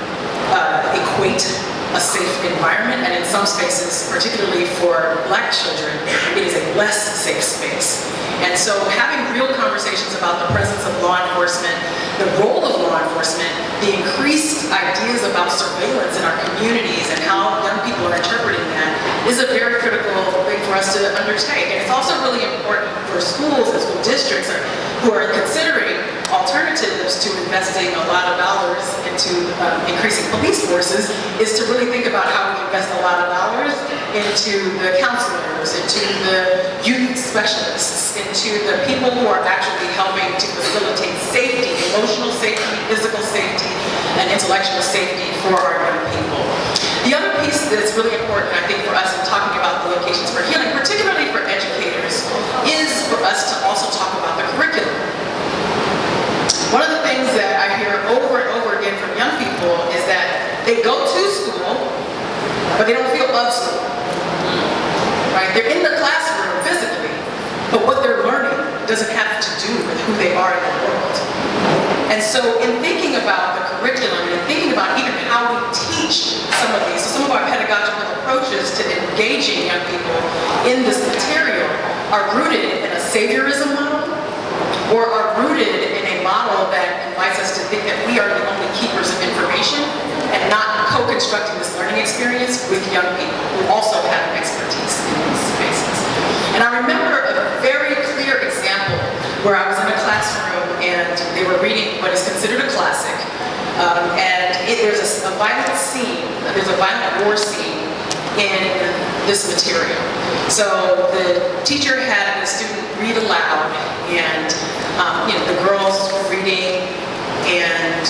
equate a safe environment, and in some spaces, particularly for Black children, it is a less safe space. And so having real conversations about the presence of law enforcement, the role of law enforcement, the increased ideas about surveillance in our communities and how young people are interpreting that is a very critical thing for us to undertake. And it's also really important for schools and school districts who are considering alternatives to investing a lot of dollars into increasing police forces is to really think about how we invest a lot of dollars into the counselors, into the youth specialists, into the people who are actually helping to facilitate safety, emotional safety, physical safety, and intellectual safety for our young people. The other piece that's really important, I think, for us in talking about the locations for healing, particularly for educators, is for us to also talk about the curriculum. One of the things that I hear over and over again from young people is that they go to school, but they don't feel of school. Right? They're in the classroom physically, but what they're learning doesn't have to do with who they are in the world. And so in thinking about the curriculum and thinking about even how we teach some of these, so some of our pedagogical approaches to engaging young people in this material are rooted in a saviorism model, or are rooted in a model that invites us to think that we are the only keepers of information and not co-constructing this learning experience with young people who also have expertise in these spaces. And I remember a very clear example where I was in a classroom and they were reading what is considered a classic, there's a violent scene, there's a violent war scene in this material. So the teacher had the student read aloud, and the girls were reading, and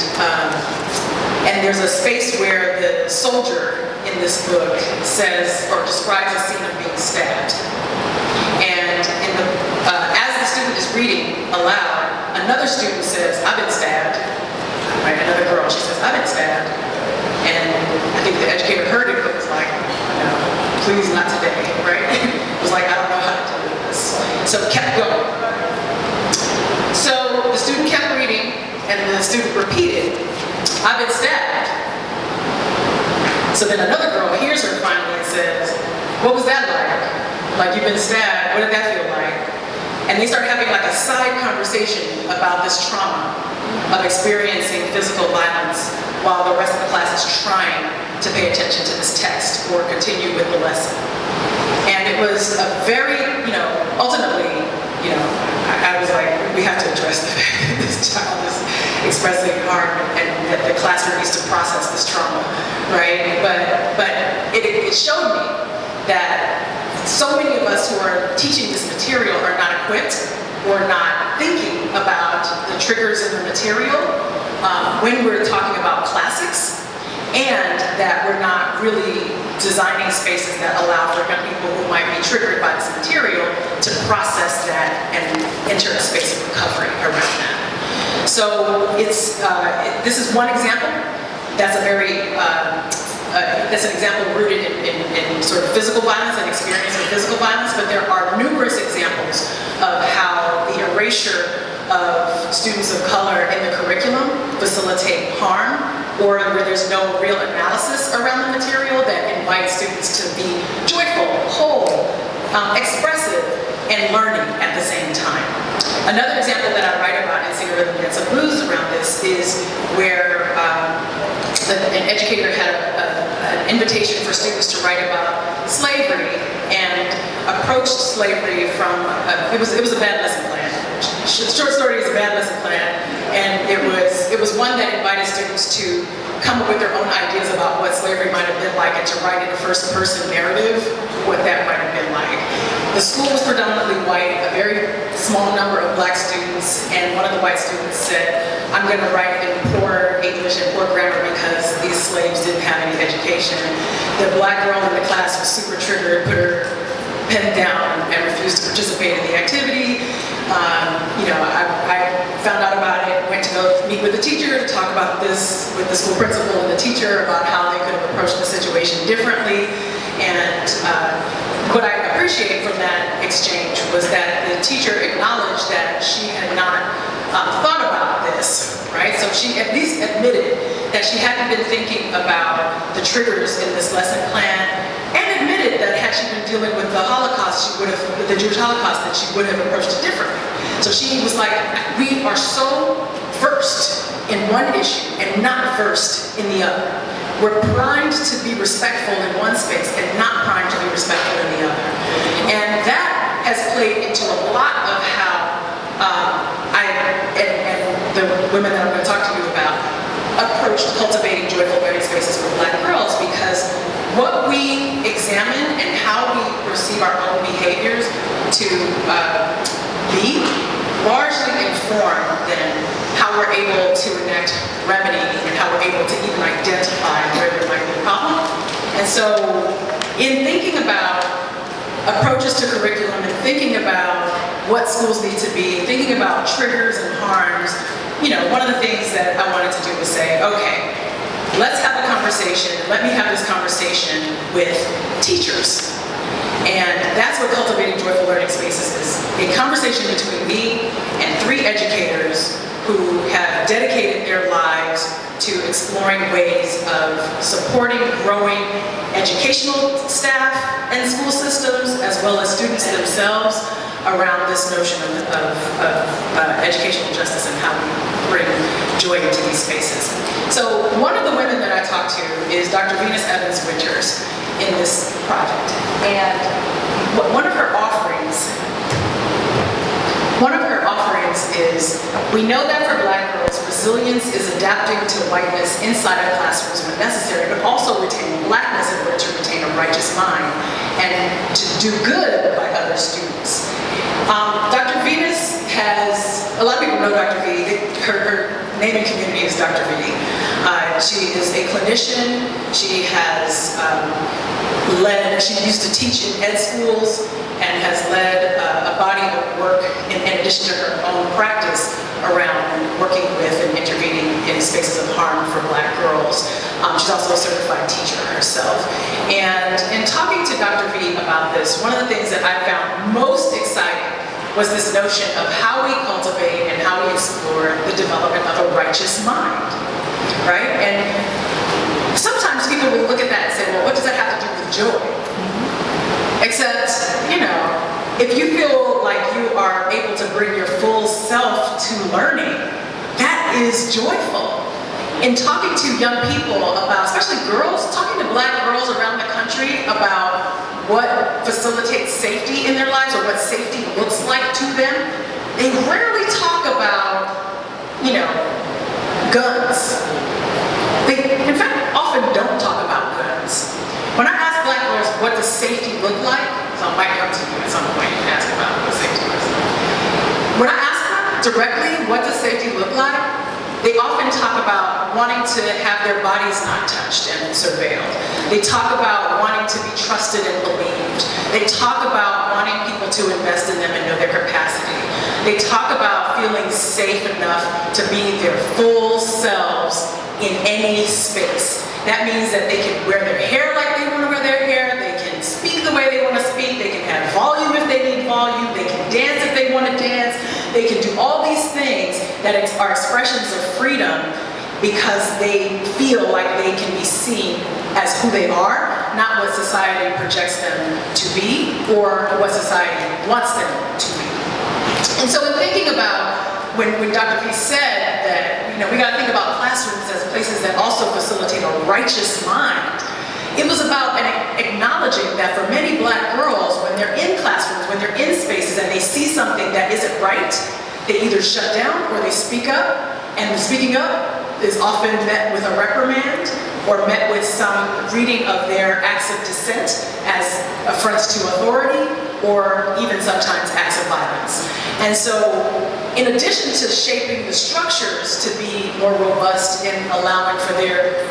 there's a space where the soldier in this book says or describes a scene of being stabbed. And as the student is reading aloud, another student says, "I've been stabbed." Right? Another girl, she says, "I've been stabbed." And I think the educator heard it, but was like, "No, please not today," right? It was like, "I don't know how to deal with this." So it kept going. So the student kept reading, and the student repeated, "I've been stabbed." So then another girl hears her finally and says, "What was that like? Like, you've been stabbed, what did that feel like?" And they start having like a side conversation about this trauma of experiencing physical violence while the rest of the class is trying to pay attention to this text or continue with the lesson. And it was a very, ultimately, I was like, we have to address the fact that this child is expressing harm and that the classroom needs to process this trauma, right? But it showed me that so many of us who are teaching this material are not equipped or not thinking about the triggers in the material when we're talking about classics, and that we're not really designing spaces that allow for young people who might be triggered by this material to process that and enter a space of recovery around that. So this is one example. That's an example rooted in sort of physical violence and experience of physical violence, but there are numerous examples of how the erasure of students of color in the curriculum facilitate harm, or where there's no real analysis around the material that invites students to be joyful, whole, expressive, and learning at the same time. Another example that I write about in Sing a Rhythm, Dance a Blues around this is where an educator had an invitation for students to write about slavery and approached slavery from, it was a bad lesson plan. Short story is a bad lesson plan, and it was one that invited students to come up with their own ideas about what slavery might have been like and to write in a first-person narrative what that might have been like. The school was predominantly white, a very small number of black students, and one of the white students said, "I'm going to write in poor English and poor grammar because these slaves didn't have any education." The black girl in the class was super triggered, put her pen down, and refused to participate in the activity. I found out about it, went to go meet with the teacher to talk about this with the school principal and the teacher about how they could have approached the situation differently. And what I appreciate from that exchange was that the teacher acknowledged that she had not thought about this, right? So she at least admitted that she hadn't been thinking about the triggers in this lesson plan, and admitted that had she been dealing with the Holocaust, with the Jewish Holocaust, that she would have approached it differently. So she was like, we are so versed in one issue and not versed in the other. We're primed to be respectful in one space and not primed to be respectful in the other. And that has played into a lot of how women that I'm going to talk to you about approached cultivating joyful learning spaces for Black girls, because what we examine and how we perceive our own behaviors to be largely inform then how we're able to enact remedy and how we're able to even identify where there might be a problem. And so in thinking about approaches to curriculum and thinking about what schools need to be, thinking about triggers and harms, you know, one of the things that I wanted to do was say, okay, let's have a conversation, let me have this conversation with teachers. And that's what cultivating joyful learning spaces is. A conversation between me and 3 educators who have dedicated their lives to exploring ways of supporting growing educational staff and school systems, as well as students themselves, around this notion of educational justice and how we bring joy into these spaces. So one of the women that I talked to is Dr. Venus Evans Winters in this project. And one of her offerings is, we know that for Black girls, resilience is adapting to whiteness inside of classrooms when necessary, but also retaining Blackness in order to retain a righteous mind and to do good by other students. Dr. Venus has, a lot of people know Dr. V. Her naming community is Dr. V. She is a clinician. She has she used to teach in ed schools and has led a body of work in addition to her own practice around working with and intervening in spaces of harm for Black girls. She's also a certified teacher herself. And in talking to Dr. V about this, one of the things that I found most exciting was this notion of how we cultivate and how we explore the development of a righteous mind, right? And sometimes people will look at that and say, well, what does that have to do with joy? Except, you know, if you feel like you are able to bring your full self to learning, that is joyful. In talking to young people about, especially girls, talking to Black girls around the country about what facilitates safety in their lives or what safety looks like to them, they rarely talk about, you know, guns. They, in fact, often don't talk about guns. When I ask Black girls, what does safety look like? So I might come to you at some point and ask about what safety looks like. When I ask them directly, what does safety look like? They often talk about wanting to have their bodies not touched and surveilled. They talk about wanting to be trusted and believed. They talk about wanting people to invest in them and know their capacity. They talk about feeling safe enough to be their full selves in any space. That means that they can wear their hair like they want to wear their hair, they can speak the way they want to speak, they can have volume if they need volume, they can dance if they want to dance, they can do all these things that are expressions of freedom because they feel like they can be seen as who they are, not what society projects them to be or what society wants them to be. And so in thinking about when Dr. P said that, you know, we got to think about classrooms as places that also facilitate a righteous mind, it was about acknowledging that for many Black girls, when they're in classrooms, when they're in spaces and they see something that isn't right, they either shut down or they speak up, and the speaking up is often met with a reprimand or met with some reading of their acts of dissent as affronts to authority or even sometimes acts of violence. And so in addition to shaping the structures to be more robust in allowing for their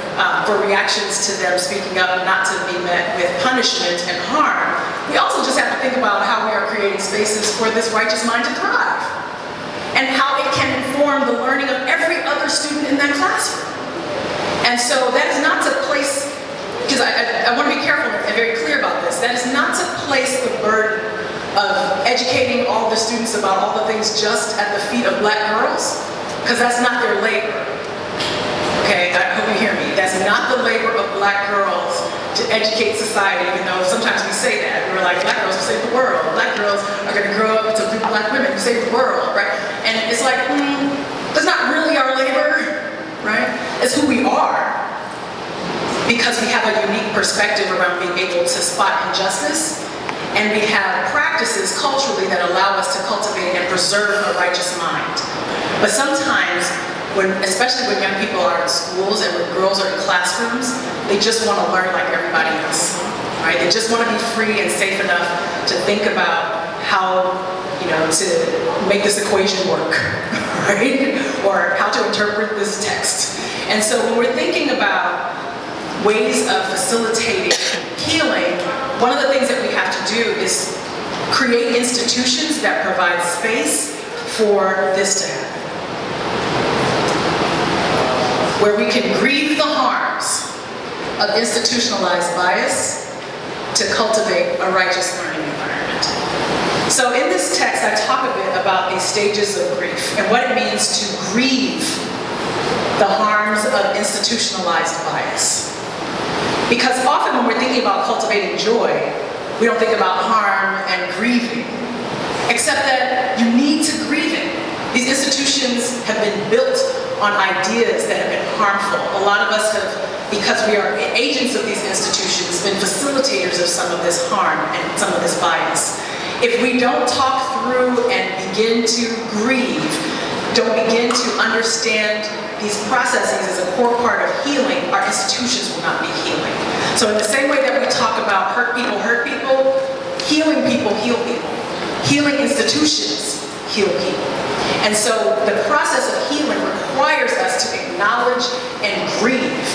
for reactions to them speaking up not to be met with punishment and harm, we also just have to think about how we are creating spaces for this righteous mind to thrive and how it can inform the learning of every other student in that classroom. And so that is not to place, because I want to be careful and very clear about this, that is not to place the burden of educating all the students about all the things just at the feet of Black girls, because that's not their labor. Okay, I hope you hear me. That's not the labor of Black girls to educate society, even though sometimes we say that. We're like, Black girls will save the world. Black girls are going to grow up to be Black women who save the world, right? And it's like, that's not really our labor, right? It's who we are, because we have a unique perspective around being able to spot injustice, and we have practices culturally that allow us to cultivate and preserve a righteous mind. But sometimes especially when young people are in schools and when girls are in classrooms, they just want to learn like everybody else, right? They just want to be free and safe enough to think about how, to make this equation work, right? Or how to interpret this text. And so when we're thinking about ways of facilitating healing, one of the things that we have to do is create institutions that provide space for this to happen. Where we can grieve the harms of institutionalized bias to cultivate a righteous learning environment. So in this text, I talk a bit about these stages of grief and what it means to grieve the harms of institutionalized bias. Because often when we're thinking about cultivating joy, we don't think about harm and grieving, except that you need to grieve it. These institutions have been built on ideas that have been harmful. A lot of us have, because we are agents of these institutions, been facilitators of some of this harm and some of this bias. If we don't talk through and begin to grieve, don't begin to understand these processes as a core part of healing, our institutions will not be healing. So in the same way that we talk about hurt people, healing people, heal people. Healing institutions, heal people. And so the process of healing requires us to acknowledge and grieve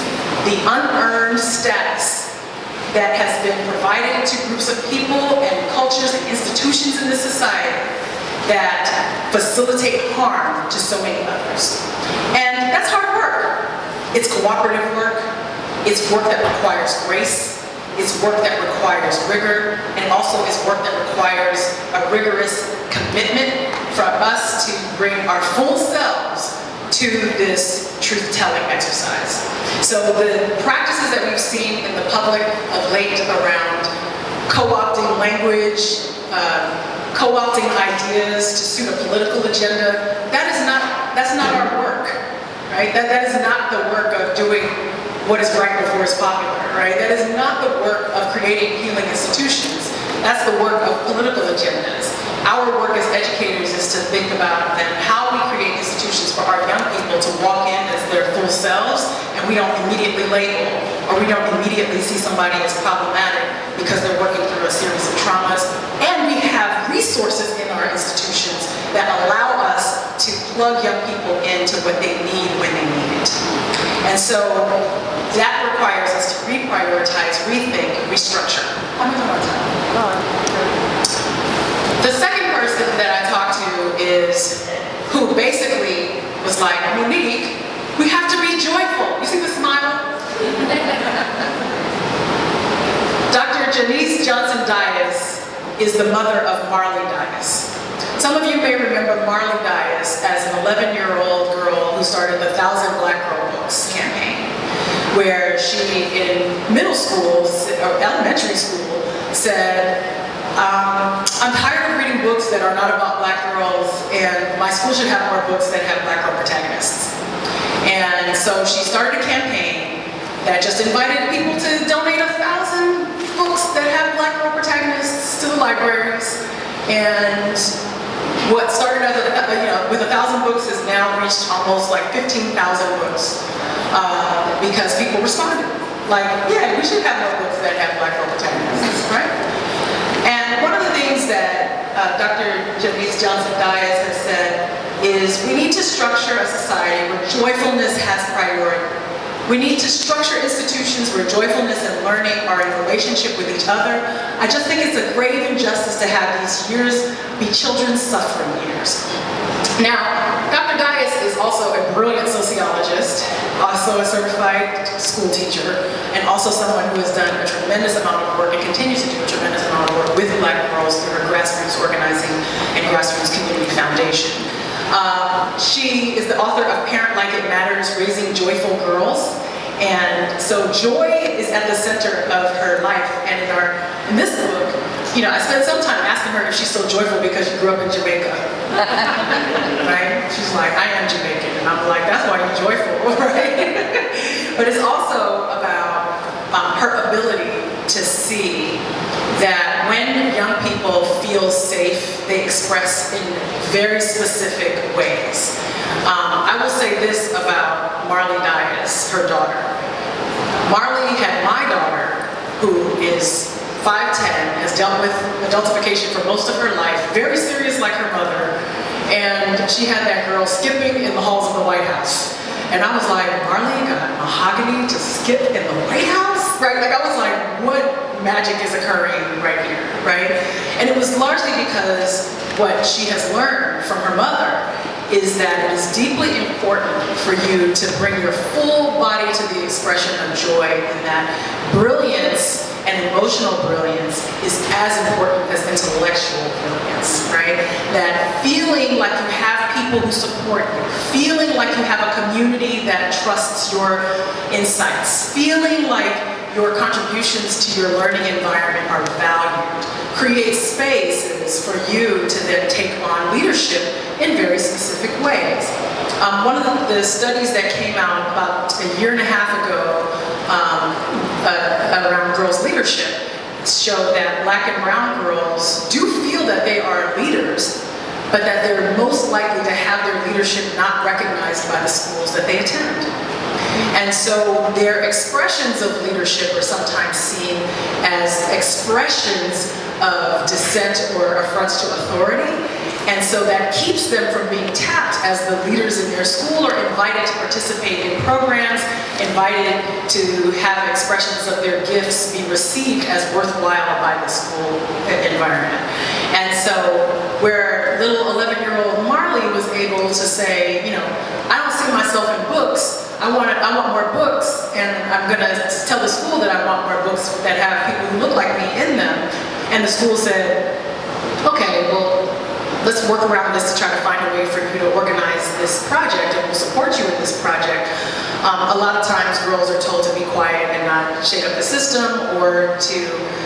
the unearned status that has been provided to groups of people and cultures and institutions in this society that facilitate harm to so many others. And that's hard work. It's cooperative work. It's work that requires grace. It's work that requires rigor, and also it's work that requires a rigorous commitment for us to bring our full selves to this truth-telling exercise. So the practices that we've seen in the public of late around co-opting language, co-opting ideas to suit a political agenda, that's not our work, right? That is not the work of doing what is right before it's popular, right? That is not the work of creating healing institutions. That's the work of political agendas. Our work as educators is to think about then how we create institutions for our young people to walk in as their full selves, and we don't immediately label, or we don't immediately see somebody as problematic because they're working through a series of traumas. And we have resources in our institutions that allow us to plug young people into what they need when they need it. And so that requires us to reprioritize, rethink, restructure. How am I doing on time? The second person that I talked to is who basically was like, Monique, we have to be joyful. You see the smile? Dr. Janice Johnson Dias is the mother of Marley Dias. Some of you may remember Marley Dias as an 11-year-old girl who started the 1,000 Black Girl Books campaign, where she, in middle school or elementary school, said, I'm tired of reading books that are not about Black girls, and my school should have more books that have Black girl protagonists. And so she started a campaign that just invited people to donate 1,000 books that have Black girl protagonists to the libraries. And what started as with 1,000 books has now reached almost like 15,000 books because people responded. Like, yeah, we should have more books that have Black girl protagonists, right? And one of the things that Dr. Janice Johnson Dias has said is we need to structure a society where joyfulness has priority. We need to structure institutions where joyfulness and learning are in relationship with each other. I just think it's a grave injustice to have these years be children's suffering years. Now, Dr. Dias is also a brilliant sociologist, also a certified school teacher, and also someone who has done a tremendous amount of work and continues to do a tremendous amount of work with Black girls through her grassroots organizing and grassroots community foundation. She is the author of Parent Like It Matters, Raising Joyful Girls. And so joy is at the center of her life. And in this book, I spent some time asking her if she's so joyful because she grew up in Jamaica. Right? She's like, I am Jamaican. And I'm like, that's why you're joyful, right? But it's also about her ability to see that when young people feel safe, they express in very specific ways. I will say this about Marley Dias, her daughter. Marley had my daughter, who is 5'10", has dealt with adultification for most of her life, very serious like her mother, and she had that girl skipping in the halls of the White House. And I was like, Marley got mahogany to skip in the White House? Right? Like, I was like, what magic is occurring right here, right? And it was largely because what she has learned from her mother is that it is deeply important for you to bring your full body to the expression of joy, and that brilliance and emotional brilliance is as important as intellectual brilliance, right? That feeling like you have people who support you, feeling like you have a community that trusts your insights, feeling like your contributions to your learning environment are valued, creates spaces for you to then take on leadership in very specific ways. One of the studies that came out about a year and a half ago around girls' leadership showed that Black and brown girls do feel that they are leaders, but that they're most likely to have their leadership not recognized by the schools that they attend. And so their expressions of leadership are sometimes seen as expressions of dissent or affronts to authority. And so that keeps them from being tapped as the leaders in their school, or invited to participate in programs, invited to have expressions of their gifts be received as worthwhile by the school environment. And so where little 11-year-old Marley was able to say, you know, I don't see myself in books, I want more books, and I'm gonna tell the school that I want more books that have people who look like me in them. And the school said, okay, well, let's work around this to try to find a way for you to organize this project, and we'll support you in this project. A lot of times girls are told to be quiet and not shake up the system, or to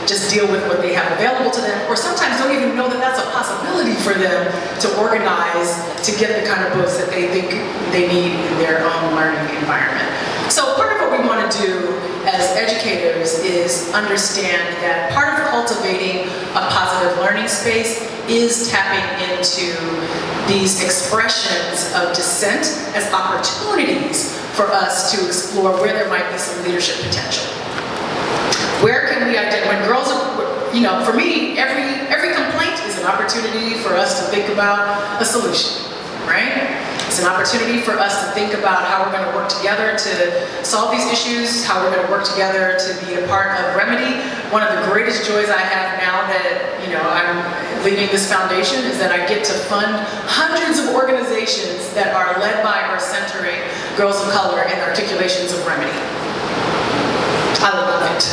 just deal with what they have available to them, or sometimes don't even know that that's a possibility for them to organize to get the kind of books that they think they need in their own learning environment. So part of what we want to do as educators is understand that part of cultivating a positive learning space is tapping into these expressions of dissent as opportunities for us to explore where there might be some leadership potential. Where can we identify, when girls are, you know, for me, every complaint is an opportunity for us to think about a solution, right? It's an opportunity for us to think about how we're going to work together to solve these issues, how we're going to work together to be a part of remedy. One of the greatest joys I have now that, you know, I'm leading this foundation is that I get to fund hundreds of organizations that are led by or centering girls of color in articulations of remedy. I love it,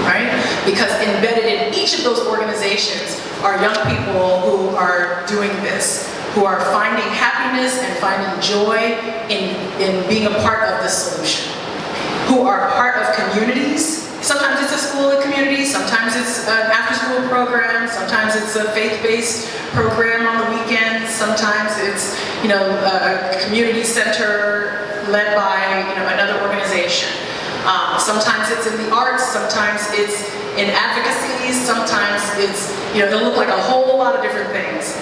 right? Because embedded in each of those organizations are young people who are doing this, who are finding happiness and finding joy in being a part of the solution, who are part of communities. Sometimes it's a school community, sometimes it's an after-school program, sometimes it's a faith-based program on the weekends, sometimes it's, you know, a community center led by, you know, another organization. Sometimes it's in the arts, sometimes it's in advocacy, sometimes it's, you know, it'll look like a whole lot of different things.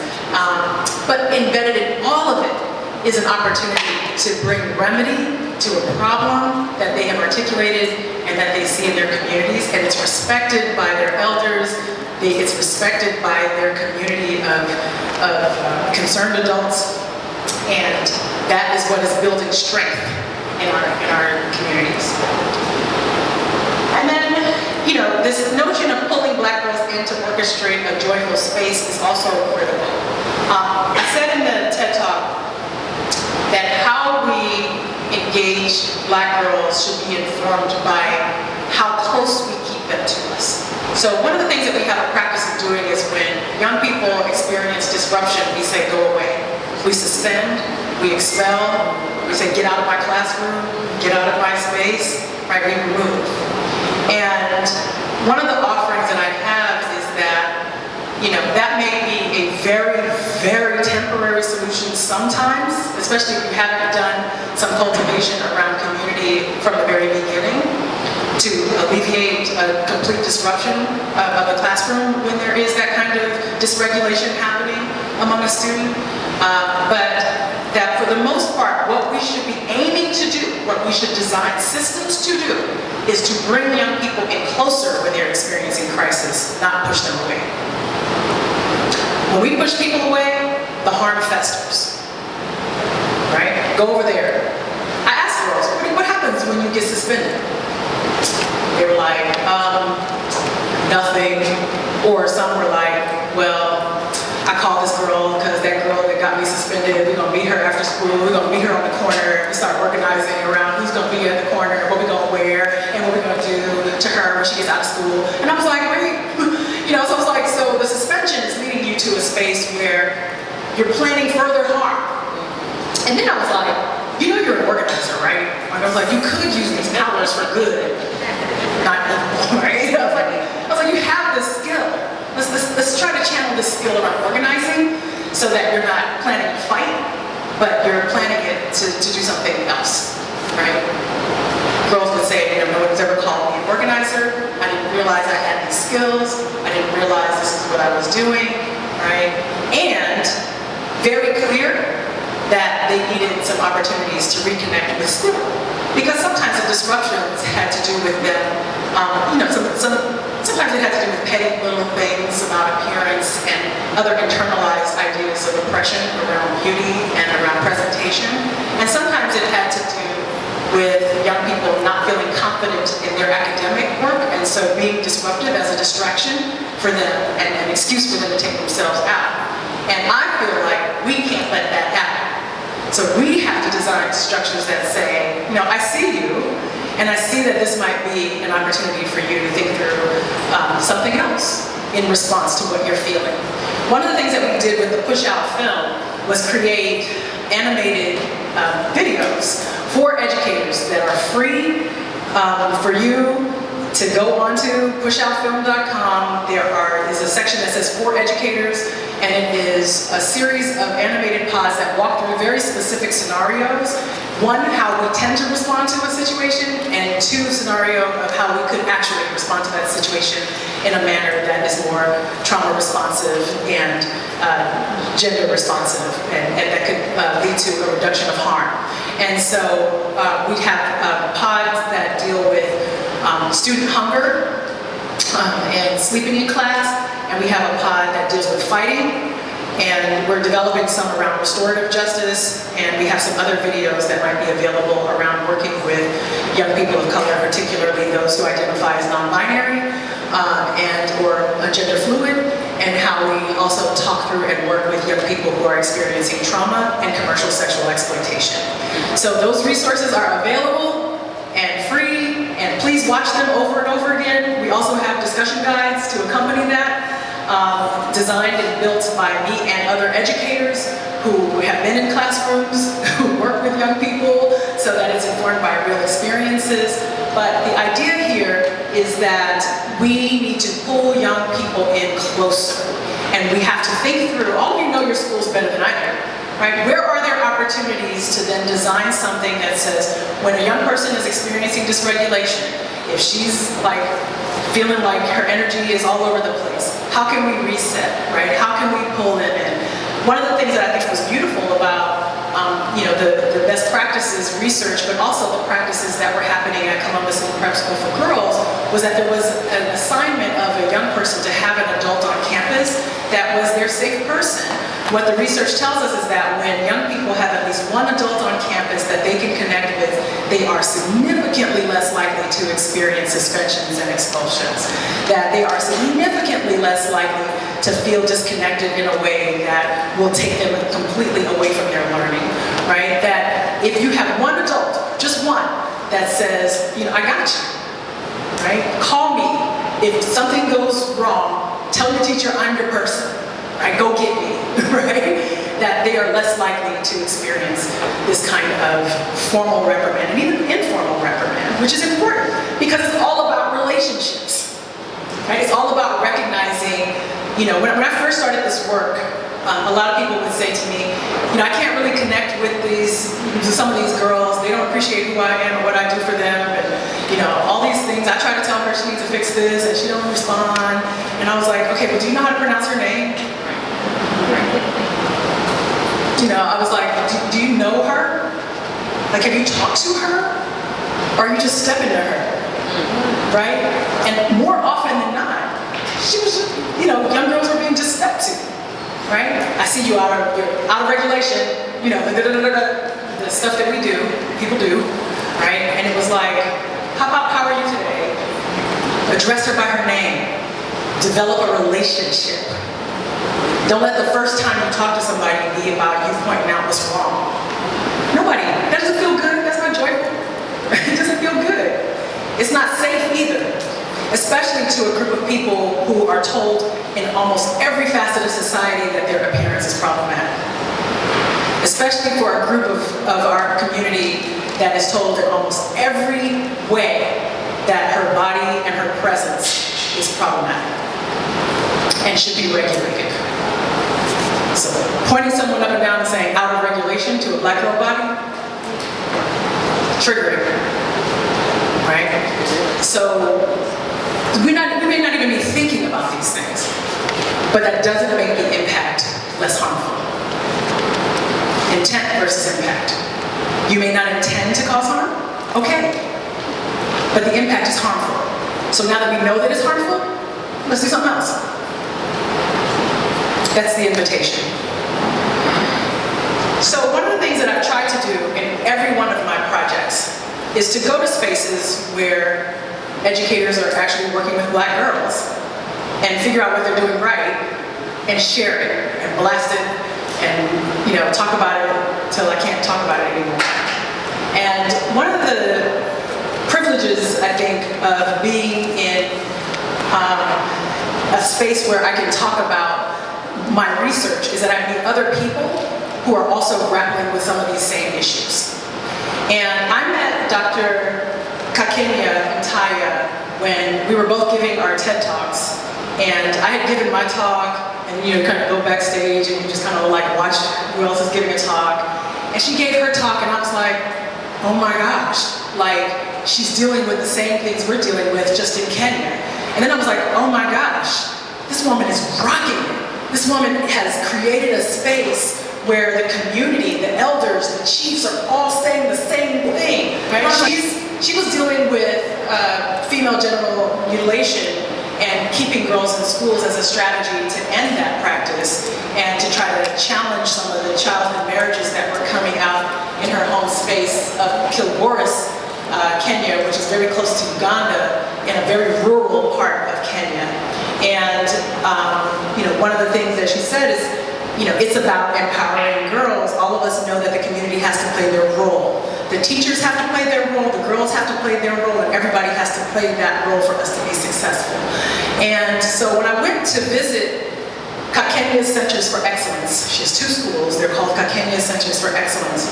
But embedded in all of it is an opportunity to bring remedy to a problem that they have articulated and that they see in their communities, and it's respected by their elders, it's respected by their community of concerned adults, and that is what is building strength in our communities. And then, you know, this notion of pulling Black girls in to orchestrate a joyful space is also critical. I said in the TED Talk that how we engage Black girls should be informed by how close we keep them to us. So one of the things that we have a practice of doing is when young people experience disruption, we say, go away. We suspend, we expel, we say, get out of my classroom, get out of my space, right? We remove. And one of the offerings that I have is that, you know, that may be a very, very temporary solution sometimes, especially if you haven't done some cultivation around community from the very beginning, to alleviate a complete disruption of a classroom when there is that kind of dysregulation happening among a student. But that for the most part, what we should be aiming to do, what we should design systems to do, is to bring young people in closer when they're experiencing crisis, not push them away. When we push people away, the harm festers, right? Go over there. I asked girls, what happens when you get suspended? They were like, nothing. Or some were like, well, I called this girl because that girl that got me suspended, we're gonna meet her after school, we're gonna meet her on the corner, we start organizing around who's gonna be at the corner, what we're gonna wear, and what we're gonna do to her when she gets out of school. And I was like, wait, so I was like, so the suspension is leading you to a space where you're planning further harm. And then I was like, you're an organizer, right? Like, I was like, you could use these powers for good, not evil, right? I was like, you have this skill. Let's try to channel this skill around organizing so that you're not planning a fight, but you're planning it to do something else, right? Girls would say, no one's ever called me an organizer. I didn't realize I had these skills. I didn't realize this is what I was doing, right? And very clear that they needed some opportunities to reconnect with school. Because sometimes the disruptions had to do with them, sometimes it had to do with petty little things about appearance and other internalized ideas of oppression around beauty and around presentation. And sometimes it had to do with young people not feeling confident in their academic work, and so being disruptive as a distraction for them and an excuse for them to take themselves out. And I feel like we can't let that happen. So we have to design structures that say, I see you, and I see that this might be an opportunity for you to think through something else in response to what you're feeling. One of the things that we did with the Push Out film was create animated videos for educators that are free for you to go onto pushoutfilm.com. There is a section that says for educators, and it is a series of animated pods that walk through very specific scenarios. One, how we tend to respond to a situation, and two, scenario of how we could actually respond to that situation in a manner that is more trauma responsive and gender responsive, and that could lead to a reduction of harm. And so we have pods that deal with student hunger and sleeping in class, and we have a pod that deals with fighting, and we're developing some around restorative justice, and we have some other videos that might be available around working with young people of color, particularly those who identify as non-binary and or gender fluid, and how we also talk through and work with young people who are experiencing trauma and commercial sexual exploitation. So those resources are available and free, and please watch them over and over again. We also have discussion guides to accompany that, designed and built by me and other educators who have been in classrooms, who work with young people, so that it's informed by real experiences. But the idea here is that we need to pull young people in closer, and we have to think through, all of you know your schools better than I do, right? Where are there opportunities to then design something that says, when a young person is experiencing dysregulation, if she's like feeling like her energy is all over the place, how can we reset, right? How can we pull them in? One of the things that I think was beautiful about the best practices research, but also the practices that were happening at Columbus Little Prep School for Girls, was that there was an assignment of a young person to have an adult on campus that was their safe person. What the research tells us is that when young people have at least one adult on campus that they can connect with, they are significantly less likely to experience suspensions and expulsions. That they are significantly less likely to feel disconnected in a way that will take them completely away from their learning, right? That if you have one adult, just one, that says, I got you, right? Call me. If something goes wrong, tell your teacher I'm your person, right? Go get me, right? That they are less likely to experience this kind of formal reprimand and even informal reprimand, which is important because it's all about relationships, right? It's all about recognizing, when I first started this work, a lot of people would say to me, I can't really connect with some of these girls. They don't appreciate who I am or what I do for them, and all these things. I try to tell her she needs to fix this, and she don't respond. And I was like, okay, but do you know how to pronounce her name? You know, I was like, do you know her? Like, have you talked to her? Or are you just stepping to her? Right? And more often than not, she was just, you know, young girls were being just stepped to. Right? I see you out of regulation, you know, the stuff that we do, people do, right? And it was like, how are you today? Address her by her name. Develop a relationship. Don't let the first time you talk to somebody be about you pointing out what's wrong. Nobody. That doesn't feel good. That's not joyful. It doesn't feel good. It's not safe either. Especially to a group of people who are told in almost every facet of society that their appearance is problematic. Especially for a group of our community that is told in almost every way that her body and her presence is problematic and should be regulated. So pointing someone up and down and saying out of regulation to a black girl body, triggering, right? So we may not even be thinking about these things, but that doesn't make the impact less harmful. Intent versus impact. You may not intend to cause harm, okay, but the impact is harmful. So now that we know that it's harmful, let's do something else. That's the invitation. So one of the things that I've tried to do in every one of my projects is to go to spaces where educators are actually working with black girls and figure out what they're doing right and share it and blast it and, you know, talk about it till I can't talk about it anymore. And one of the privileges, I think, of being in a space where I can talk about my research is that I meet other people who are also grappling with some of these same issues. And I met Dr. Kakenya and Taya when we were both giving our TED Talks. And I had given my talk, and you know, kind of go backstage and you just kind of like watch who else is giving a talk. And she gave her talk and I was like, oh my gosh, like she's dealing with the same things we're dealing with just in Kenya. And then I was like, oh my gosh, this woman is rocking it. This woman has created a space where the community, the elders, the chiefs are all saying the same thing. Right? She was dealing with female genital mutilation and keeping girls in schools as a strategy to end that practice and to try to challenge some of the childhood marriages that were coming out in her home space of Kilgoris, Kenya, which is very close to Uganda, in a very rural part of Kenya. And you know, one of the things that she said is, you know, it's about empowering girls. All of us know that the community has to play their role. The teachers have to play their role, the girls have to play their role, and everybody has to play that role for us to be successful. And so when I went to visit Kakenya's Centers for Excellence, she has 2 schools, they're called Kakenya's Centers for Excellence.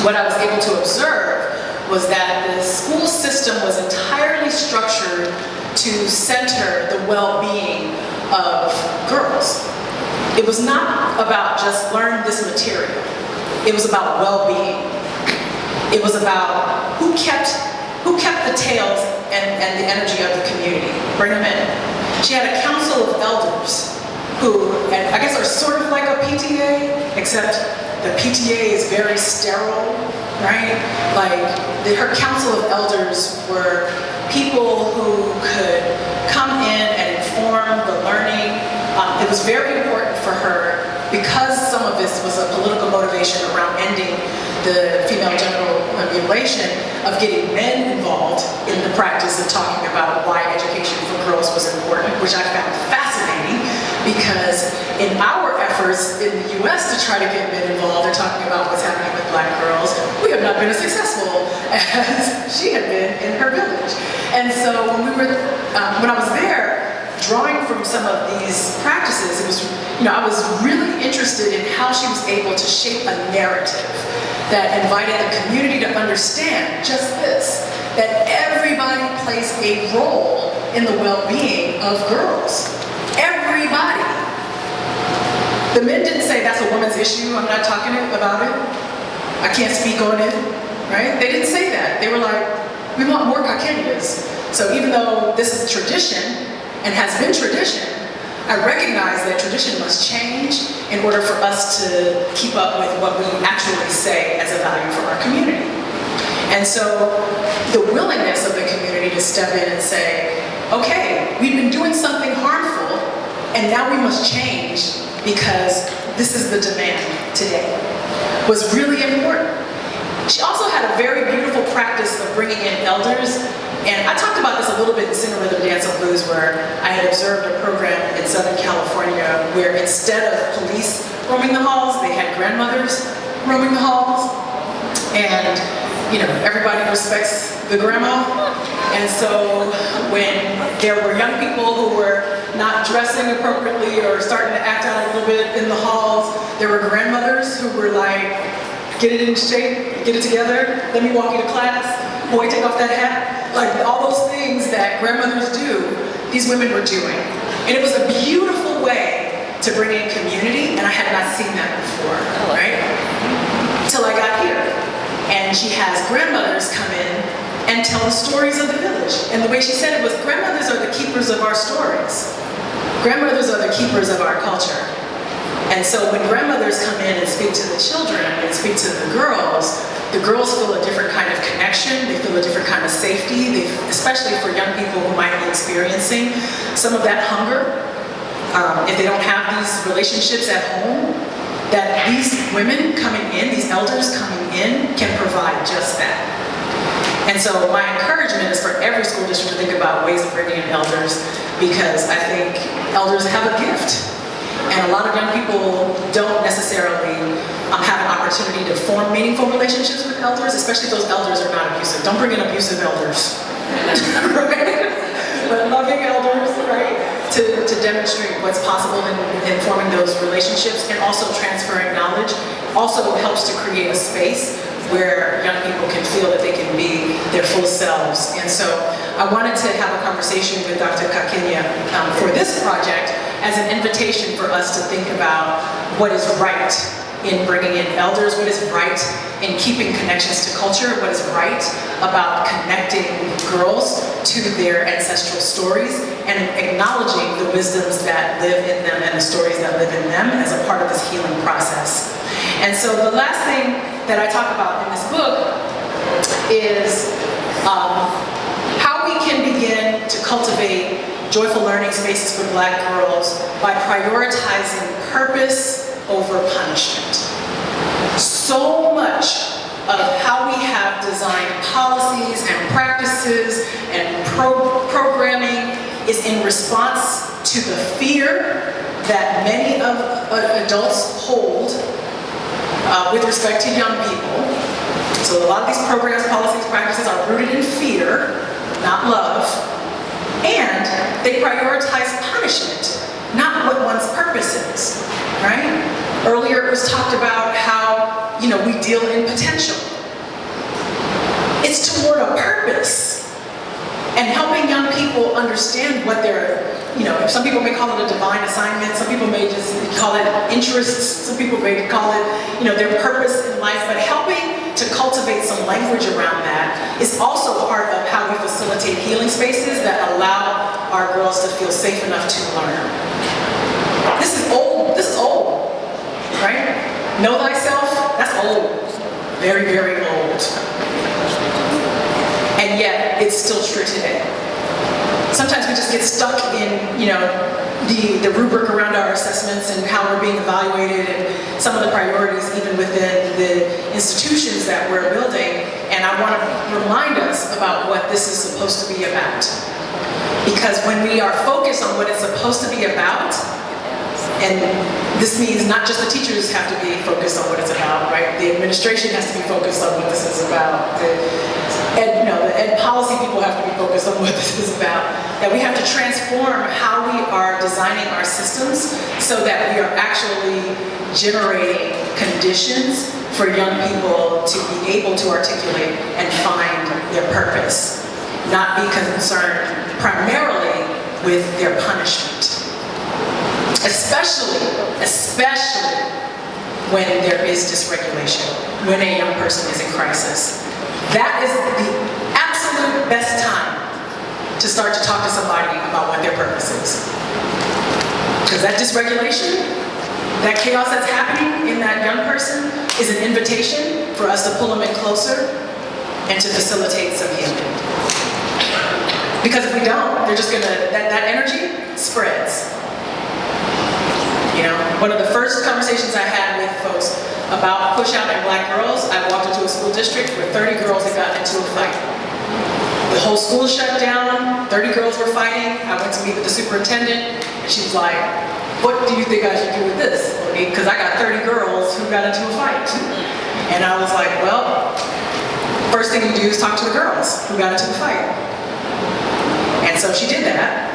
What I was able to observe was that the school system was entirely structured to center the well-being of girls. It was not about just learn this material. It was about well-being. It was about who kept the tails and the energy of the community. Bring them in. She had a council of elders who, and I guess are sort of like a PTA, except the PTA is very sterile, right? Like her council of elders were people who could come in and inform the learning. It was very important for her because some of this was a political motivation around ending the female genital mutilation, of getting men involved in the practice of talking about why education for girls was important, which I found fascinating because in our efforts in the US to try to get men involved in talking about what's happening with black girls, we have not been as successful as she had been in her village. And so when I was there, drawing from some of these practices, it was, you know, I was really interested in how she was able to shape a narrative that invited the community to understand just this, that everybody plays a role in the well-being of girls. Everybody. The men didn't say that's a woman's issue, I'm not talking about it, I can't speak on it, right? They didn't say that. They were like, we want more Kakenyas. So even though this is tradition, and has been tradition, I recognize that tradition must change in order for us to keep up with what we actually say as a value for our community. And so the willingness of the community to step in and say, okay, we've been doing something harmful, and now we must change because this is the demand today, was really important. She also had a very beautiful practice of bringing in elders, and I talked about this a little bit in Center Rhythm Dance and Blues, where I had observed a program in Southern California where instead of police roaming the halls, they had grandmothers roaming the halls, and you know, everybody respects the grandma. And so when there were young people who were not dressing appropriately or starting to act out a little bit in the halls, there were grandmothers who were like, get it in shape, get it together, let me walk you to class, boy, take off that hat. Like all those things that grandmothers do, these women were doing. And it was a beautiful way to bring in community, and I had not seen that before, right? Till I got here. And she has grandmothers come in and tell the stories of the village. And the way she said it was, grandmothers are the keepers of our stories. Grandmothers are the keepers of our culture. And so when grandmothers come in and speak to the children and speak to the girls feel a different kind of connection, they feel a different kind of safety, especially for young people who might be experiencing some of that hunger. If they don't have these relationships at home, that these women coming in, these elders coming in, can provide just that. And so my encouragement is for every school district to think about ways of bringing in elders, because I think elders have a gift. And a lot of young people don't necessarily have an opportunity to form meaningful relationships with elders, especially if those elders are not abusive. Don't bring in abusive elders, right? But loving elders, right? To demonstrate what's possible in forming those relationships and also transferring knowledge also helps to create a space where young people can feel that they can be their full selves. And so I wanted to have a conversation with Dr. Kakenya for this project as an invitation for us to think about what is right in bringing in elders, what is right in keeping connections to culture, what is right about connecting girls to their ancestral stories and acknowledging the wisdoms that live in them and the stories that live in them as a part of this healing process. And so the last thing that I talk about in this book is how we can begin to cultivate joyful learning spaces for Black girls by prioritizing purpose over punishment. So much of how we have designed policies and practices and programming is in response to the fear that many of adults hold with respect to young people. So a lot of these programs, policies, practices are rooted in fear, not love, and they prioritize punishment, not what one's purpose is, right? Earlier it was talked about how, you know, we deal in potential. It's toward a purpose. And helping young people understand what their, you know, some people may call it a divine assignment, some people may just call it interests, some people may call it, you know, their purpose in life, but helping to cultivate some language around that is also part of how we facilitate healing spaces that allow our girls to feel safe enough to learn. This is old, right? Know thyself, that's old, very, very old. And yet, it's still true today. Sometimes we just get stuck in, you know, the rubric around our assessments and how we're being evaluated and some of the priorities even within the institutions that we're building. And I want to remind us about what this is supposed to be about. Because when we are focused on what it's supposed to be about, and this means not just the teachers have to be focused on what it's about, right? The administration has to be focused on what this is about. The ed policy people have to be focused on what this is about. That we have to transform how we are designing our systems so that we are actually generating conditions for young people to be able to articulate and find their purpose, not be concerned primarily with their punishment. Especially when there is dysregulation, when a young person is in crisis. That is the absolute best time to start to talk to somebody about what their purpose is. Because that dysregulation, that chaos that's happening in that young person is an invitation for us to pull them in closer and to facilitate some healing. Because if we don't, they're just gonna, that energy spreads. You know, one of the first conversations I had with folks about push out and black girls, I walked into a school district where 30 girls had gotten into a fight. The whole school shut down, 30 girls were fighting. I went to meet with the superintendent, and she was like, what do you think I should do with this? Because I got 30 girls who got into a fight. And I was like, well, first thing you do is talk to the girls who got into the fight. And so she did that,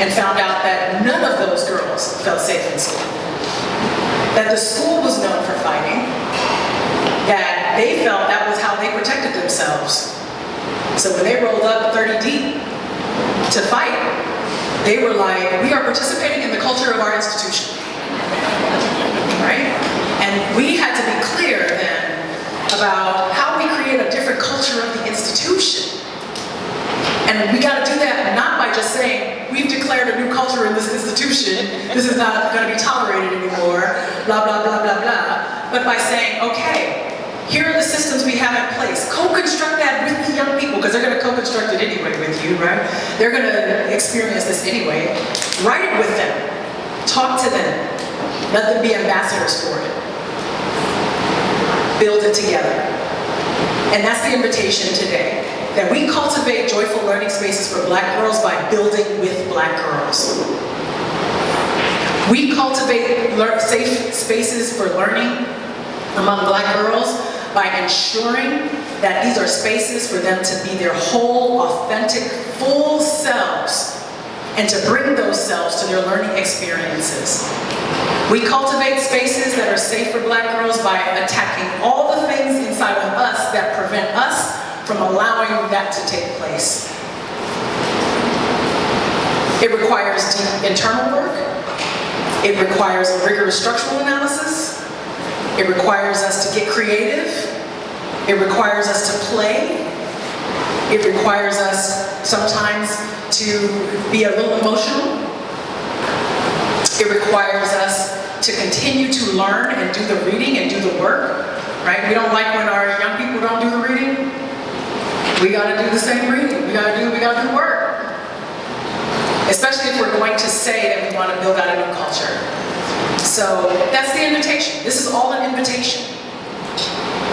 and found out that none of those girls felt safe in school. That the school was known for fighting, that they felt that was how they protected themselves. So when they rolled up 30 deep to fight, they were like, we are participating in the culture of our institution. Right? And we had to be clear then about how we create a different culture of the institution. And we got to do that not by just saying, we've declared a new culture in this institution, this is not going to be tolerated anymore, blah, blah, blah, blah, blah, but by saying, okay, here are the systems we have in place. Co-construct that with the young people, because they're going to co-construct it anyway with you, right? They're going to experience this anyway. Write it with them. Talk to them. Let them be ambassadors for it. Build it together. And that's the invitation today. That we cultivate joyful learning spaces for black girls by building with black girls. We cultivate safe spaces for learning among black girls by ensuring that these are spaces for them to be their whole, authentic, full selves and to bring those selves to their learning experiences. We cultivate spaces that are safe for black girls by attacking all the things inside of us that prevent us from allowing that to take place. It requires deep internal work. It requires a rigorous structural analysis. It requires us to get creative. It requires us to play. It requires us sometimes to be a little emotional. It requires us to continue to learn and do the reading and do the work, right? We don't like when our young people don't do the reading. We gotta do the same reading. We gotta do the work. Especially if we're going to say that we want to build out a new culture. So that's the invitation. This is all an invitation.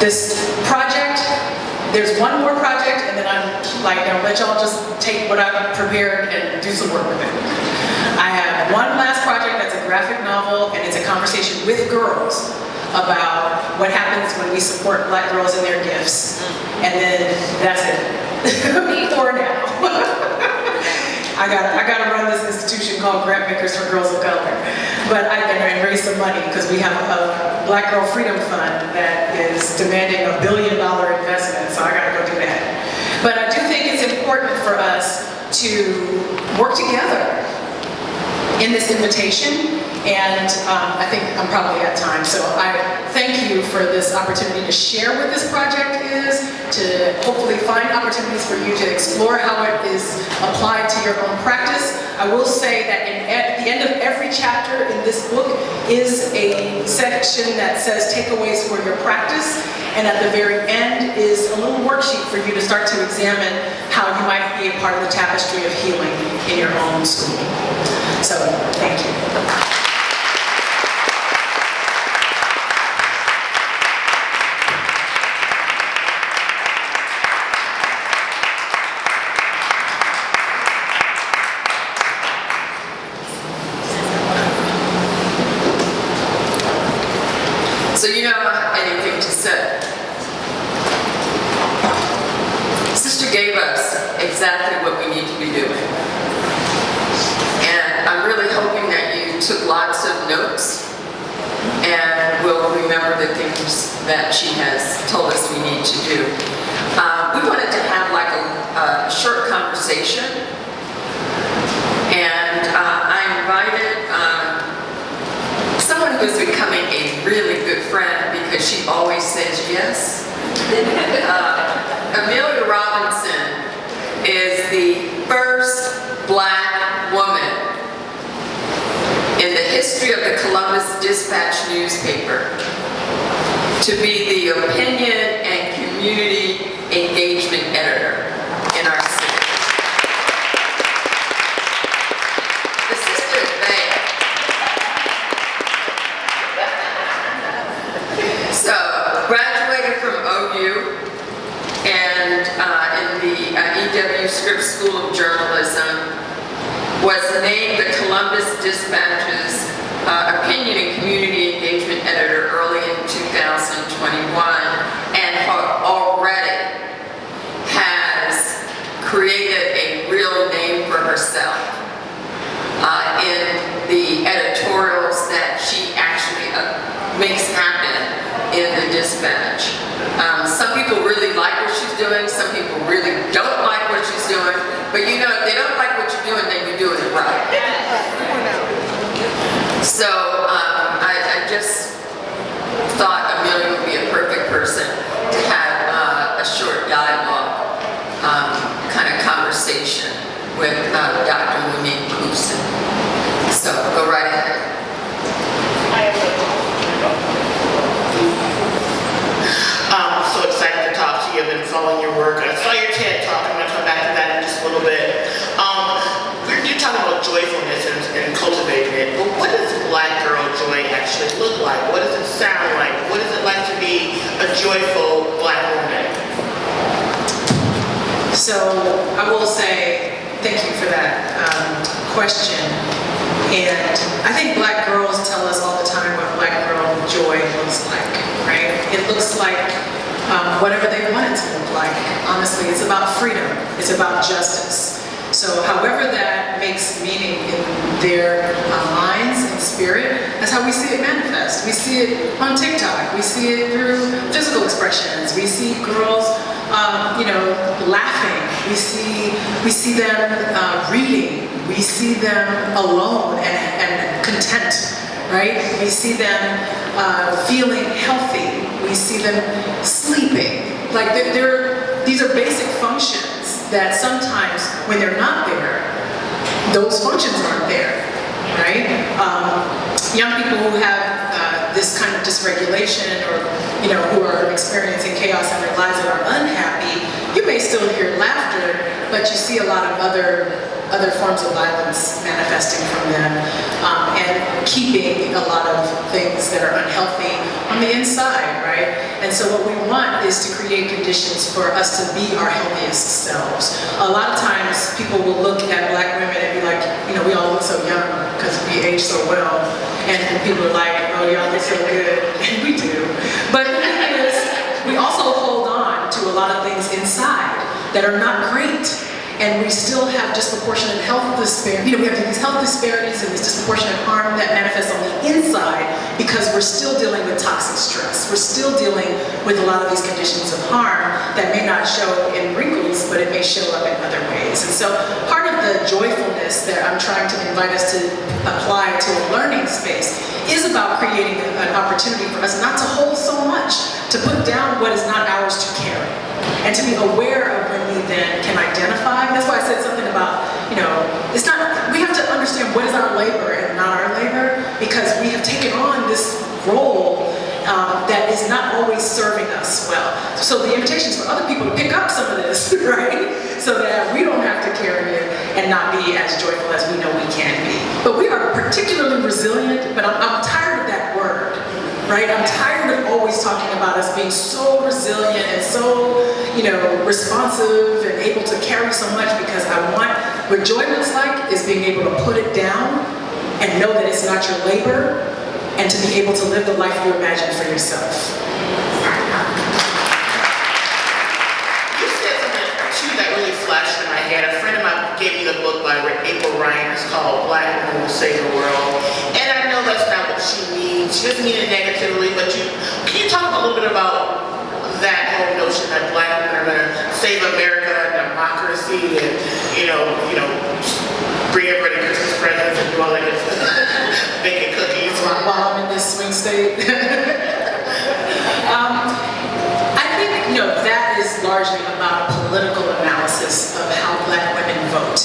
This project, there's one more project, and then I'm like, gonna let y'all just take what I've prepared and do some work with it. I have one last project that's a graphic novel, and it's a conversation with girls about what happens when we support black girls in their gifts. And then that's it. For now. I gotta run this institution called Grant Makers for Girls of Color. But I can raise some money because we have a Black Girl Freedom Fund that is demanding $1 billion investment, so I gotta go do that. But I do think it's important for us to work together in this invitation. And I think I'm probably at time, so I thank you for this opportunity to share what this project is, to hopefully find opportunities for you to explore how it is applied to your own practice. I will say that at the end of every chapter in this book is a section that says takeaways for your practice, and at the very end is a little worksheet for you to start to examine how you might be a part of the tapestry of healing in your own school. So, thank you. So you don't have anything to say. Sister gave us exactly what we need to be doing. And I'm really hoping that you took lots of notes and will remember the things that she has told us we need to do. We wanted to have like a short conversation, and I invited someone who's becoming a really good friend because she always says yes. Amelia Robinson is the first Black woman in the to be the opinion and community engagement editor in our city. The sister is bad. So, graduated from OU and in the EW Scripps School of Journalism, was named the Columbus Dispatch's opinion and community engagement editor early in 2021, and already has created a real name for herself in the editorials that she actually makes happen in the Dispatch. Some people really like what she's doing, some people really don't like what she's doing, but you know, if they don't like what you're doing, then you're doing it right. So I just thought Amelia would be a perfect person to have a short dialogue, kind of conversation with Dr. Monique Morris. So go right ahead. I'm so excited to talk to you. I've been following your work. I saw your TED Talk. I'm going to come back to that in just a little bit. You're talking about joyfulness and cultivating it, but what does Black girl joy actually look like? What does it sound like? What is it like to be a joyful Black woman? So I will say thank you for that question. And I think Black girls tell us all the time what Black girl joy looks like, right? It looks like whatever they want it to look like. Honestly, it's about freedom. It's about justice. So however that makes meaning in their minds and spirit, that's how we see it manifest. We see it on TikTok. We see it through physical expressions. We see girls, laughing. We see them reading. We see them alone and content, right? We see them feeling healthy. We see them sleeping. Like these are basic functions that sometimes when they're not there, those functions aren't there, right? Young people who have this kind of dysregulation or, who are experiencing chaos in their lives and are unhappy, you may still hear laughter, but you see a lot of other forms of violence manifesting from them and keeping a lot of things that are unhealthy on the inside, right? And so what we want is to create conditions for us to be our healthiest selves. A lot of times people will look at Black women and be like, we all look so young because we age so well. And people are like, oh, y'all look so good. And we do. But the thing is, we also hold on to a lot of things inside that are not great. And we still have disproportionate health disparities. We have these health disparities and this disproportionate harm that manifests on the inside because we're still dealing with toxic stress. We're still dealing with a lot of these conditions of harm that may not show in wrinkles, but it may show up in other ways. And so part of the joyfulness that I'm trying to invite us to apply to a learning space is about creating an opportunity for us not to hold so much, to put down what is not ours to carry. And to be aware of when we then can identify. That's why I said something about, it's not, we have to understand what is our labor and not our labor, because we have taken on this role that is not always serving us well. So the invitation is for other people to pick up some of this, right? So that we don't have to carry it and not be as joyful as we know we can be. But we are particularly resilient, but I'm tired of that word. Right? I'm tired of always talking about us being so resilient and so, responsive and able to carry so much, because what joy looks like is being able to put it down and know that it's not your labor, and to be able to live the life you imagine for yourself. You said something too that really flashed in my head. A friend of mine gave me the book by April Ryan. It's called Black Women Will Save the World. And I know that's not what she means. She doesn't mean it negatively, but can you talk a little bit about that whole notion that Black women are going to save America and democracy and, bring everybody Christmas presents and do all that good stuff, baking cookies. While I'm in this swing state. I think, that is largely about a political analysis of how Black women vote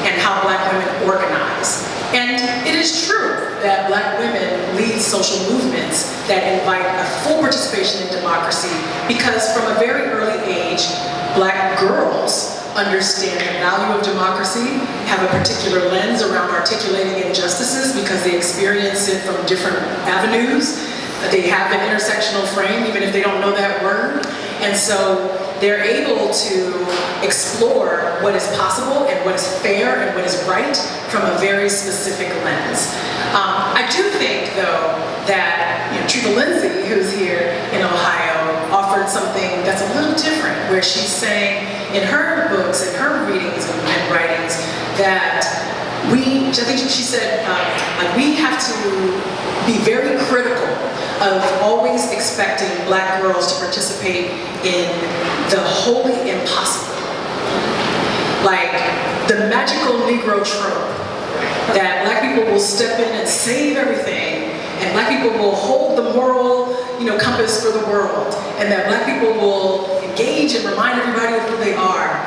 and how Black women organize. And it is true that Black women lead social movements that invite a full participation in democracy because from a very early age, Black girls understand the value of democracy, have a particular lens around articulating injustices because they experience it from different avenues. They have an intersectional frame, even if they don't know that word. And so they're able to explore what is possible and what is fair and what is right from a very specific lens. I do think, though, that Treva Lindsay, who's here in Ohio, offered something that's a little different, where she's saying in her books, in her readings and writings, that I think she said, we have to be very critical of always expecting Black girls to participate in the wholly impossible. Like the magical Negro trope that Black people will step in and save everything, and Black people will hold the moral compass for the world, and that Black people will engage and remind everybody of who they are,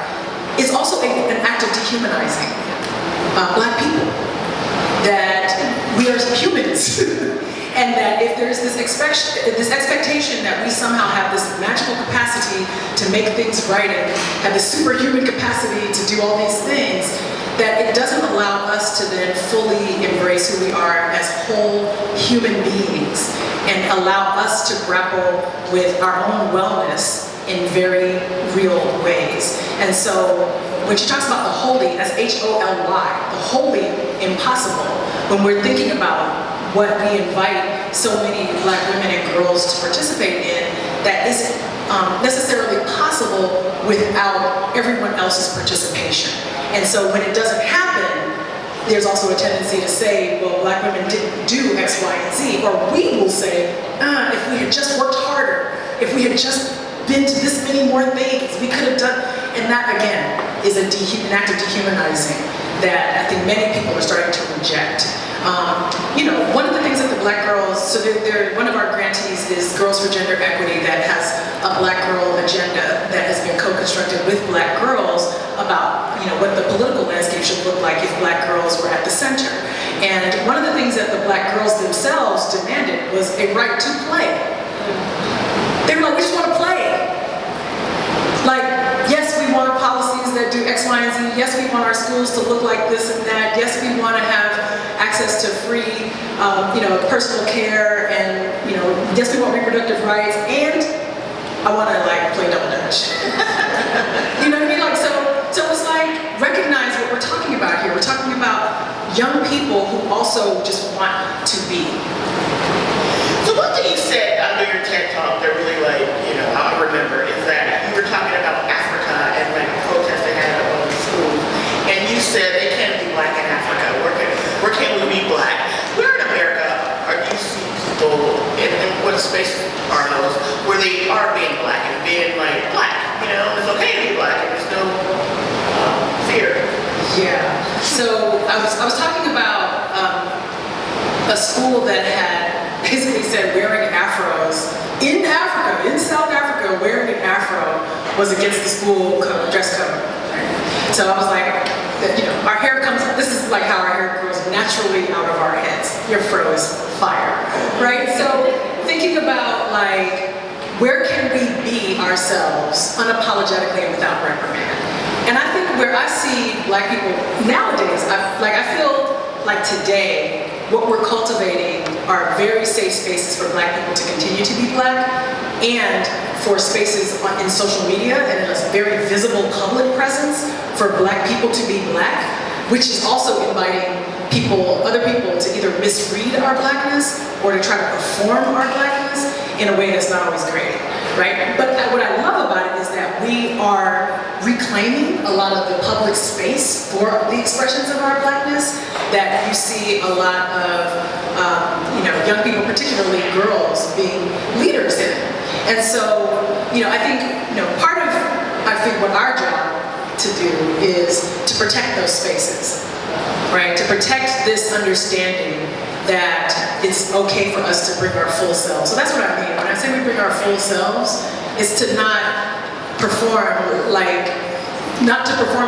is also an act of dehumanizing Black people. That we are humans. And that if there's this expectation that we somehow have this magical capacity to make things right and have this superhuman capacity to do all these things, that it doesn't allow us to then fully embrace who we are as whole human beings and allow us to grapple with our own wellness in very real ways. And so when she talks about the holy, that's H-O-L-Y, the wholly impossible, when we're thinking about what we invite so many Black women and girls to participate in, that isn't necessarily possible without everyone else's participation. And so when it doesn't happen, there's also a tendency to say, well, Black women didn't do X, Y, and Z. Or we will say, if we had just worked harder, if we had just been to this many more things, we could have done. And that, again, is an act of dehumanizing that I think many people are starting to reject. One of the things that the Black girls, so one of our grantees is Girls for Gender Equity, that has a Black girl agenda that has been co-constructed with Black girls about what the political landscape should look like if Black girls were at the center. And one of the things that the Black girls themselves demanded was a right to play. They were like, we just want to play. Like, yes, we want policies that do X, Y, and Z. Yes, we want our schools to look like this and that. Yes, we want to have access to free, personal care, and yes, we want reproductive rights, and I want to play double dutch. You know what I mean? So it's like, recognize what we're talking about here. We're talking about young people who also just want to be. So one thing you said under your TED Talk that really I remember is that you were talking about Africa and a protest they had at one of the schools, and you said they can't be Black in Africa. Where can we be Black? Where in America are you see people in what spaces are those where they are being Black and being Black? It's okay to be Black and there's no fear. Yeah. So I was talking about a school that had basically said wearing afros in Africa, in South Africa, wearing an afro was against the school code, dress code. Right? So I was like, our hair comes, this is like how our hair grows naturally out of our heads. Your fro is fire, right? So thinking about where can we be ourselves unapologetically and without reprimand? And I think where I see Black people nowadays, I feel like today, what we're cultivating are very safe spaces for Black people to continue to be Black, and for spaces in social media and in a very visible public presence for Black people to be Black, which is also inviting other people to either misread our Blackness or to try to perform our Blackness in a way that's not always great, right? But what I love about it is that we are reclaiming a lot of the public space for the expressions of our Blackness that you see a lot of young people, particularly girls, being leaders in. And so, I think, part of, what our job to do is to protect those spaces, right? To protect this understanding that it's okay for us to bring our full selves. So that's what I mean. When I say we bring our full selves, it's to not perform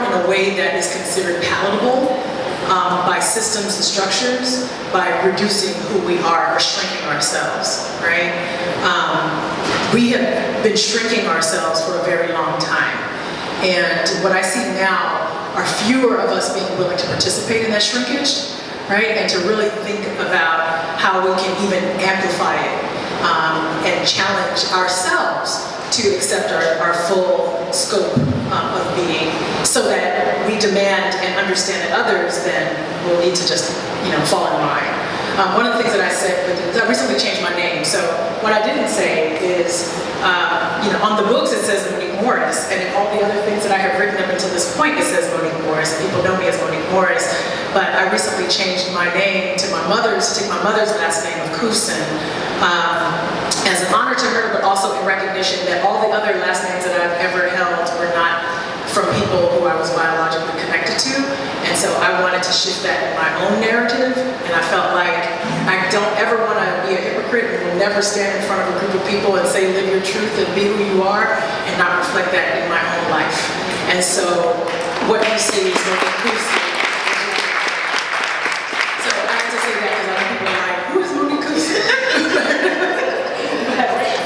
in a way that is considered palatable, by systems and structures, by reducing who we are or shrinking ourselves, right? We have been shrinking ourselves for a very long time. And what I see now are fewer of us being willing to participate in that shrinkage, right? And to really think about how we can even amplify it and challenge ourselves to accept our full scope of being, so that we demand and understand that others then will need to just, fall in line. One of the things that I said, I recently changed my name, so what I didn't say is, on the books it says Monique Morris, and in all the other things that I have written up until this point, it says Monique Morris, and people know me as Monique Morris, but I recently changed my name to my mother's last name of Kusin, as an honor to her, but also in recognition that all the other last names that I've ever held were not from people who I was biologically connected to, and so I wanted to shift that in my own narrative, and I felt like I don't ever want to be a hypocrite and will never stand in front of a group of people and say live your truth and be who you are, and not reflect that in my own life. And so what you see is what you see. So I have to say that because other people are like, who is Monique Kusin?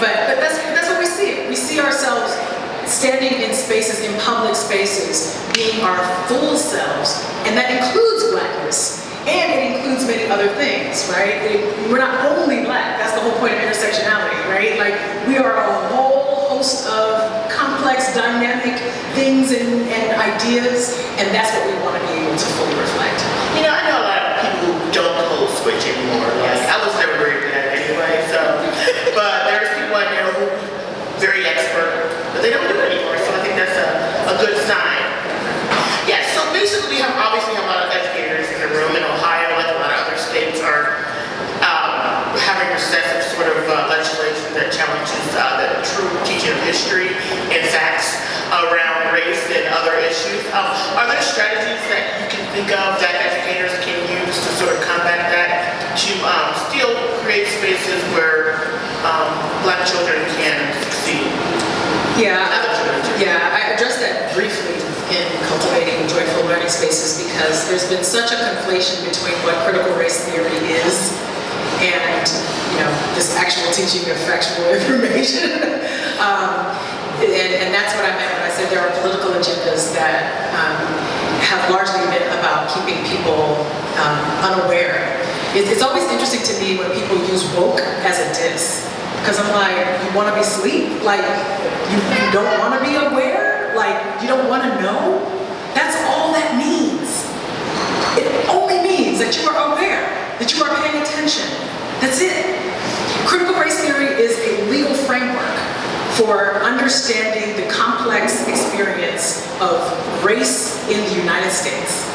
but that's what we see. We see ourselves standing in spaces, in public spaces, being our full selves, and that includes Blackness, and it includes many other things, right? We're not only Black, that's the whole point of intersectionality, right? Like, we are a whole host of complex, dynamic things and ideas, and that's what we want to be able to fully reflect. I know a lot of people who don't code switch anymore. Like, I was never very good at it anyway, so, but there's people I know who are very expert, but they don't do it anymore, so I think that's a good sign. Yeah, so basically we obviously have a lot of educators in the room. In Ohio, like a lot of other states, are having recessive sort of legislation that challenges the true teaching of history and facts around race and other issues. Are there strategies that you can think of that educators can use to sort of combat that, to still create spaces where Black children can succeed? Yeah, I addressed that briefly in cultivating joyful learning spaces, because there's been such a conflation between what critical race theory is and this actual teaching of factual information. And that's what I meant when I said there are political agendas that have largely been about keeping people unaware. It's always interesting to me when people use woke as a diss, because I'm like, you want to be asleep? Like, you don't want to be aware? Like, you don't want to know? That's all that means. It only means that you are aware, that you are paying attention. That's it. Critical race theory is a legal framework for understanding the complex experience of race in the United States.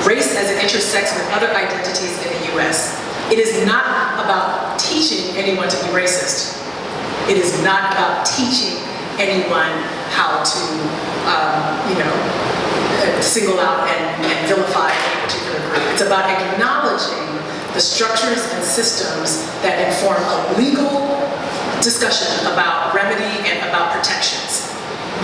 Race as it intersects with other identities in the US. It is not about teaching anyone to be racist. It is not about teaching anyone how to, single out and vilify any particular group. It's about acknowledging the structures and systems that inform a legal discussion about remedy and about protections.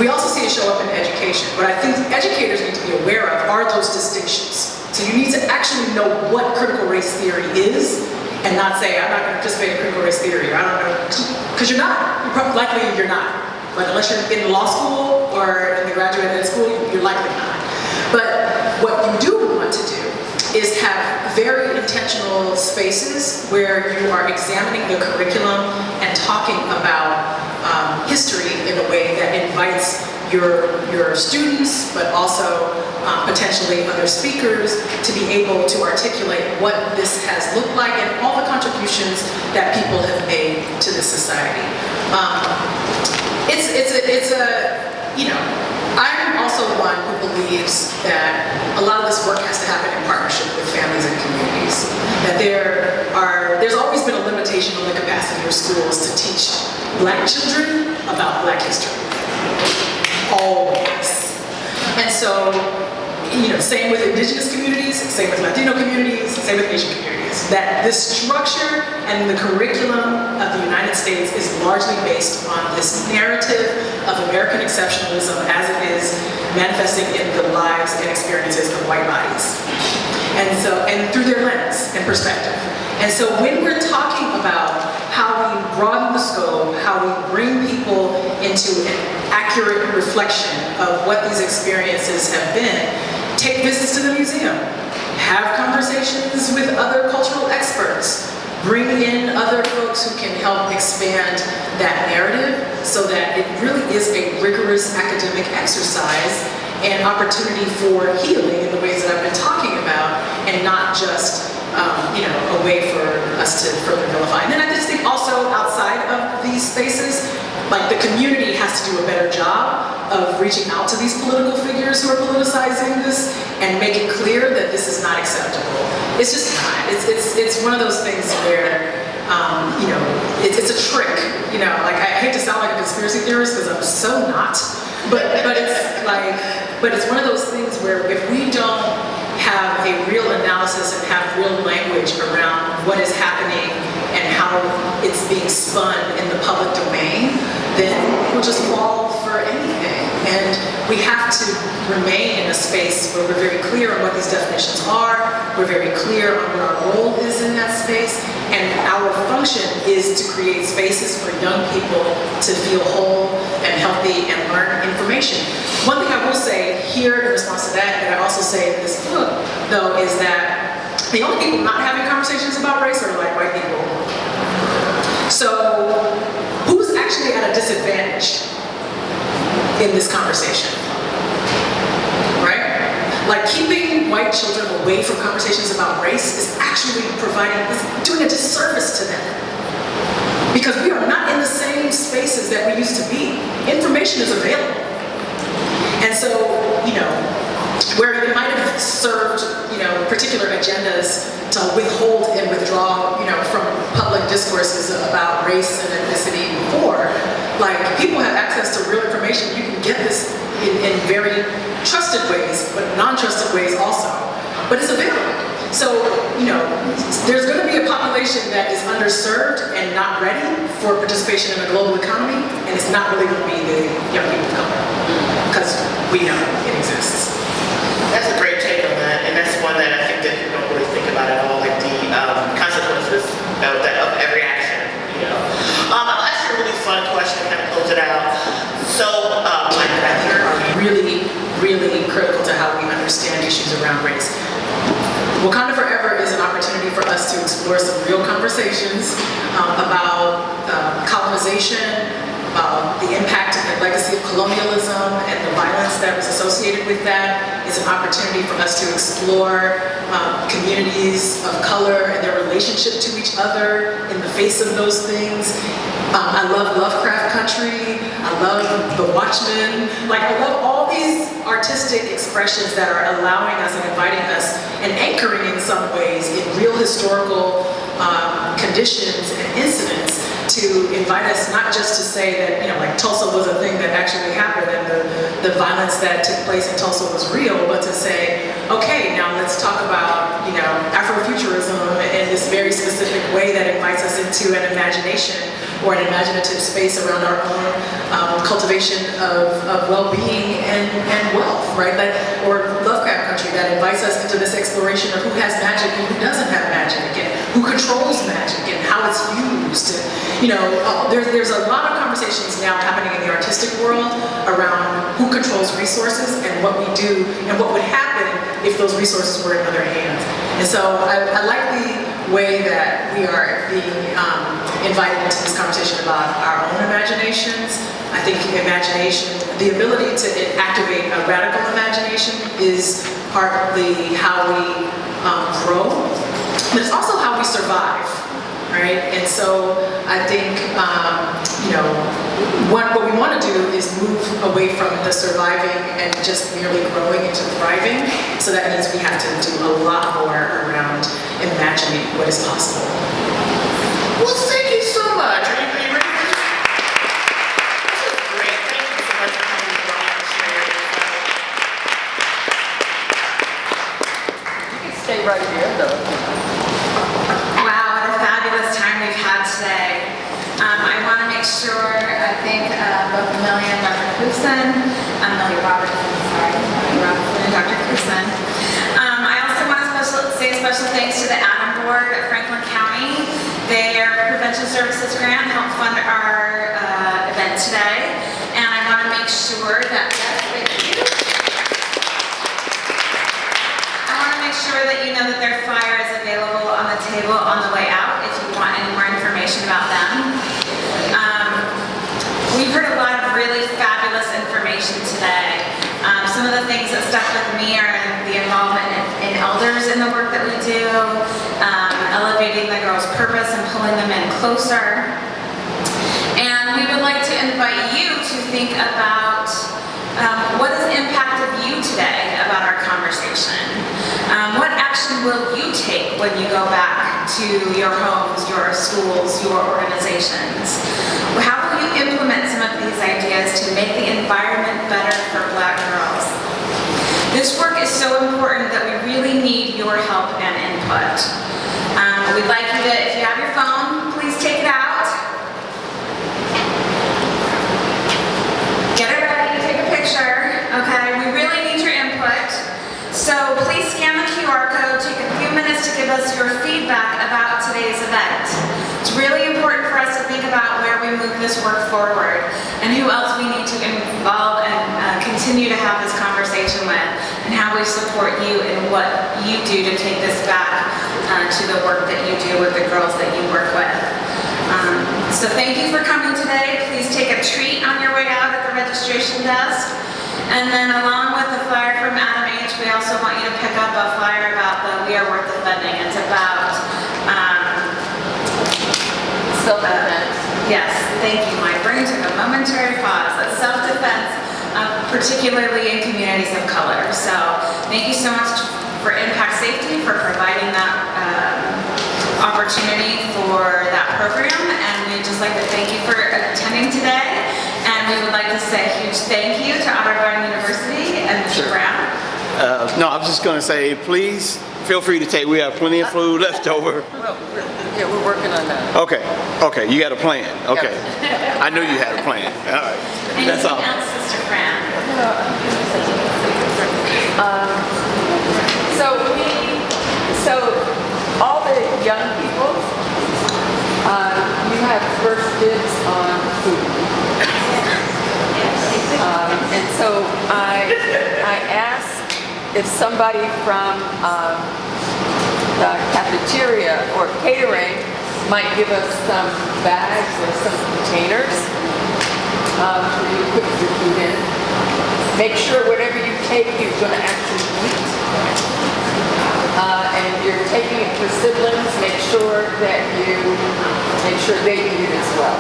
We also see it show up in education. What I think educators need to be aware of are those distinctions. So you need to actually know what critical race theory is, and not say, I'm not going to participate in critical race theory, or I don't know, because you're not. Likely you're not. Like, unless you're in law school or in the graduate ed school, you're likely not. But what you do want to do is have very intentional spaces where you are examining the curriculum and talking about history in a way that invites your students, but also potentially other speakers, to be able to articulate what this has looked like and all the contributions that people have made to this society. I'm also one who believes that a lot of this work has to happen in partnership with families and communities. That there's always been a limitation on the capacity of schools to teach Black children about Black history. Always. And so, same with Indigenous communities, same with Latino communities, same with Asian communities. That the structure and the curriculum of the United States is largely based on this narrative of American exceptionalism as it is manifesting in the lives and experiences of white bodies. and through their lens and perspective. And so when we're talking about how we broaden the scope, how we bring people into an accurate reflection of what these experiences have been, take visits to the museum, have conversations with other cultural experts, bring in other folks who can help expand that narrative so that it really is a rigorous academic exercise and opportunity for healing in the ways that I've been talking about, and not just a way for us to further vilify. And then I just think also outside of these spaces, like the community has to do a better job of reaching out to these political figures who are politicizing this and make it clear that this is not acceptable. It's just not. It's one of those things where it's a trick. Like I hate to sound like a conspiracy theorist because I'm so not. But it's one of those things where if we don't have a real analysis and have real language around what is happening and how it's being spun in the public domain, then we'll just fall for anything. And we have to remain in a space where we're very clear on what these definitions are, we're very clear on what our role is in that space, and our function is to create spaces for young people to feel whole and healthy and learn information. One thing I will say here in response to that I also say in this book, though, is that the only people not having conversations about race are like white people. So who's actually at a disadvantage in this conversation, right? Like keeping white children away from conversations about race is actually doing a disservice to them. Because we are not in the same spaces that we used to be. Information is available. And so, where it might have served, particular agendas to withhold and withdraw, from public discourses about race and ethnicity before, like people have access to real information. You can get this in very trusted ways, but non-trusted ways also. But it's available. So, there's going to be a population that is underserved and not ready for participation in a global economy, and it's not really going to be the young people of color, because we know it exists. That's a great take on that, and that's one that I think that people don't really think about at all, like the consequences of every action. I'll ask you a really fun question to kind of close it out. So, Really, really critical to how we understand issues around race. Wakanda Forever is an opportunity for us to explore some real conversations about colonization, about the impact and the legacy of colonialism and the violence that was associated with that. It's an opportunity for us to explore communities of color and their relationship to each other in the face of those things. I love Lovecraft Country. I love The Watchmen. Like, I love all these artistic expressions that are allowing us and inviting us and anchoring in some ways in real historical conditions and incidents to invite us not just to say that, like Tulsa was a thing that actually happened and the violence that took place in Tulsa was real, but to say, okay, now let's talk about, Afrofuturism in this very specific way that invites us into an imagination or an imaginative space around our own cultivation of well-being and wealth, right? Or Lovecraft Country that invites us into this exploration of who has magic and who doesn't have magic, and who controls magic and how it's used. There's a lot of conversations now happening in the artistic world around who controls resources and what we do and what would happen if those resources were in other hands. And so I like the way that we are being invited into this conversation about our own imaginations. I think imagination, the ability to activate a radical imagination is partly how we grow, but it's also how we survive, right? And so I think, what we want to do is move away from the surviving and just merely growing into thriving. So that means we have to do a lot more around imagining what is possible. Well, thank you so much. Are you ready for this? This is great. Thank you so much for coming to Brian and sharing. You can stay right here, though. Wow, what a fabulous time we've had today. I want to make sure I thank both Millie and Dr. Kusin, Millie Robertson, sorry, Millie Robertson and Dr. Kusin. I also want to say a special thanks to the Adam Board at Franklin County. Their prevention services grant helped fund our event today. And I want to make sure that, I want to make sure that you know that their flyer is available on the table on the way out if you want any more information about them. We've heard a lot of really fabulous information today. Some of the things that stuck with me are the involvement in elders in the work that we do, elevating the girls' purpose and pulling them in closer. And we would like to invite you to think about what has impacted you today about our conversation. What action will you take when you go back to your homes, your schools, your organizations? How will you implement some of these ideas to make the environment better for Black girls? This work is so important that we really need your help and input. We'd like you to, if you have your phone, please take it out. Get it ready, take a picture, okay? We really need your input. So please scan the QR code, take a few minutes to give us your feedback about today's event. It's really important for us to think about where we move this work forward and who else we need to involve and continue to have this conversation with, and how we support you in what you do to take this back to the work that you do with the girls that you work with. So thank you for coming today. Please take a treat on your way out at the registration desk. And then along with the flyer from Adam H., we also want you to pick up a flyer about the We Are Worth Defending. It's about self-defense. Yes, thank you. My brain took a momentary pause. It's self-defense, particularly in communities of color. So thank you so much for Impact Safety for providing that opportunity for that program. And we'd just like to thank you for attending today. And we would like to say a huge thank you to Otterbein University and Mr. Brown. No, I was just going to say, please feel free to take. We have plenty of food left over. Well, yeah, we're working on that. Okay, you got a plan. Okay, I knew you had a plan. All right, that's all. Anything else, Mr. Brown? So all the young people, you have first dibs on food. And so I asked if somebody from the cafeteria or catering might give us some bags or some containers for you to put your food in. Make sure whatever you take, you're going to actually eat. And if you're taking it for siblings, make sure that you make sure they eat it as well.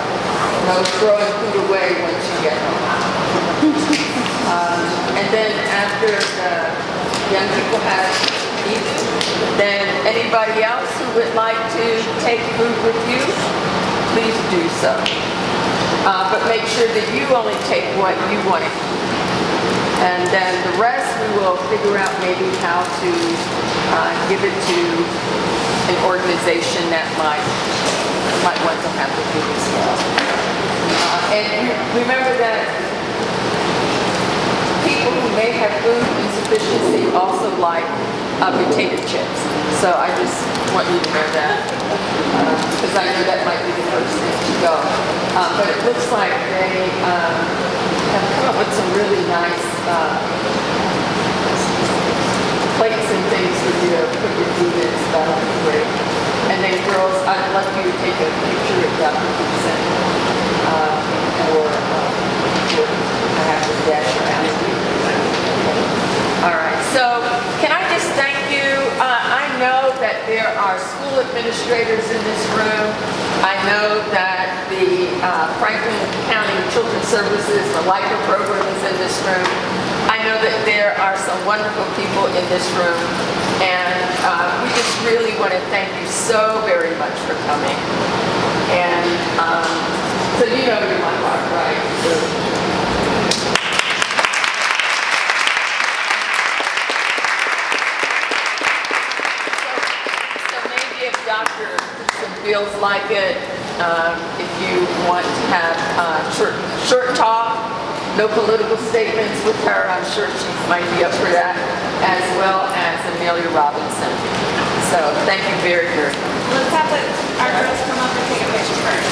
No throwing food away once you get home. And then after the young people have eaten, then anybody else who would like to take food with you, please do so. But make sure that you only take what you want to eat. And then the rest we will figure out maybe how to give it to an organization that might want to have the food as well. And remember that people who may have food insufficiency also like potato chips. So I just want you to know that, because I know that might be the first thing to go. But it looks like they have come up with some really nice plates and things for you to put your food in, so that'll be great. And then girls, I'd like you to take a picture of Dr. Gibson, or I have to dash around. All right, so can I just thank you? I know that there are school administrators in this room. I know that the Franklin County Children's Services, the LICA program is in this room. I know that there are some wonderful people in this room, and we just really want to thank you so very much for coming. And so you know you're my heart, right? So maybe if Dr. feels like it, if you want to have short talk, no political statements with her, I'm sure she might be up for that, as well as Amelia Robinson. So thank you very, very much. Let's have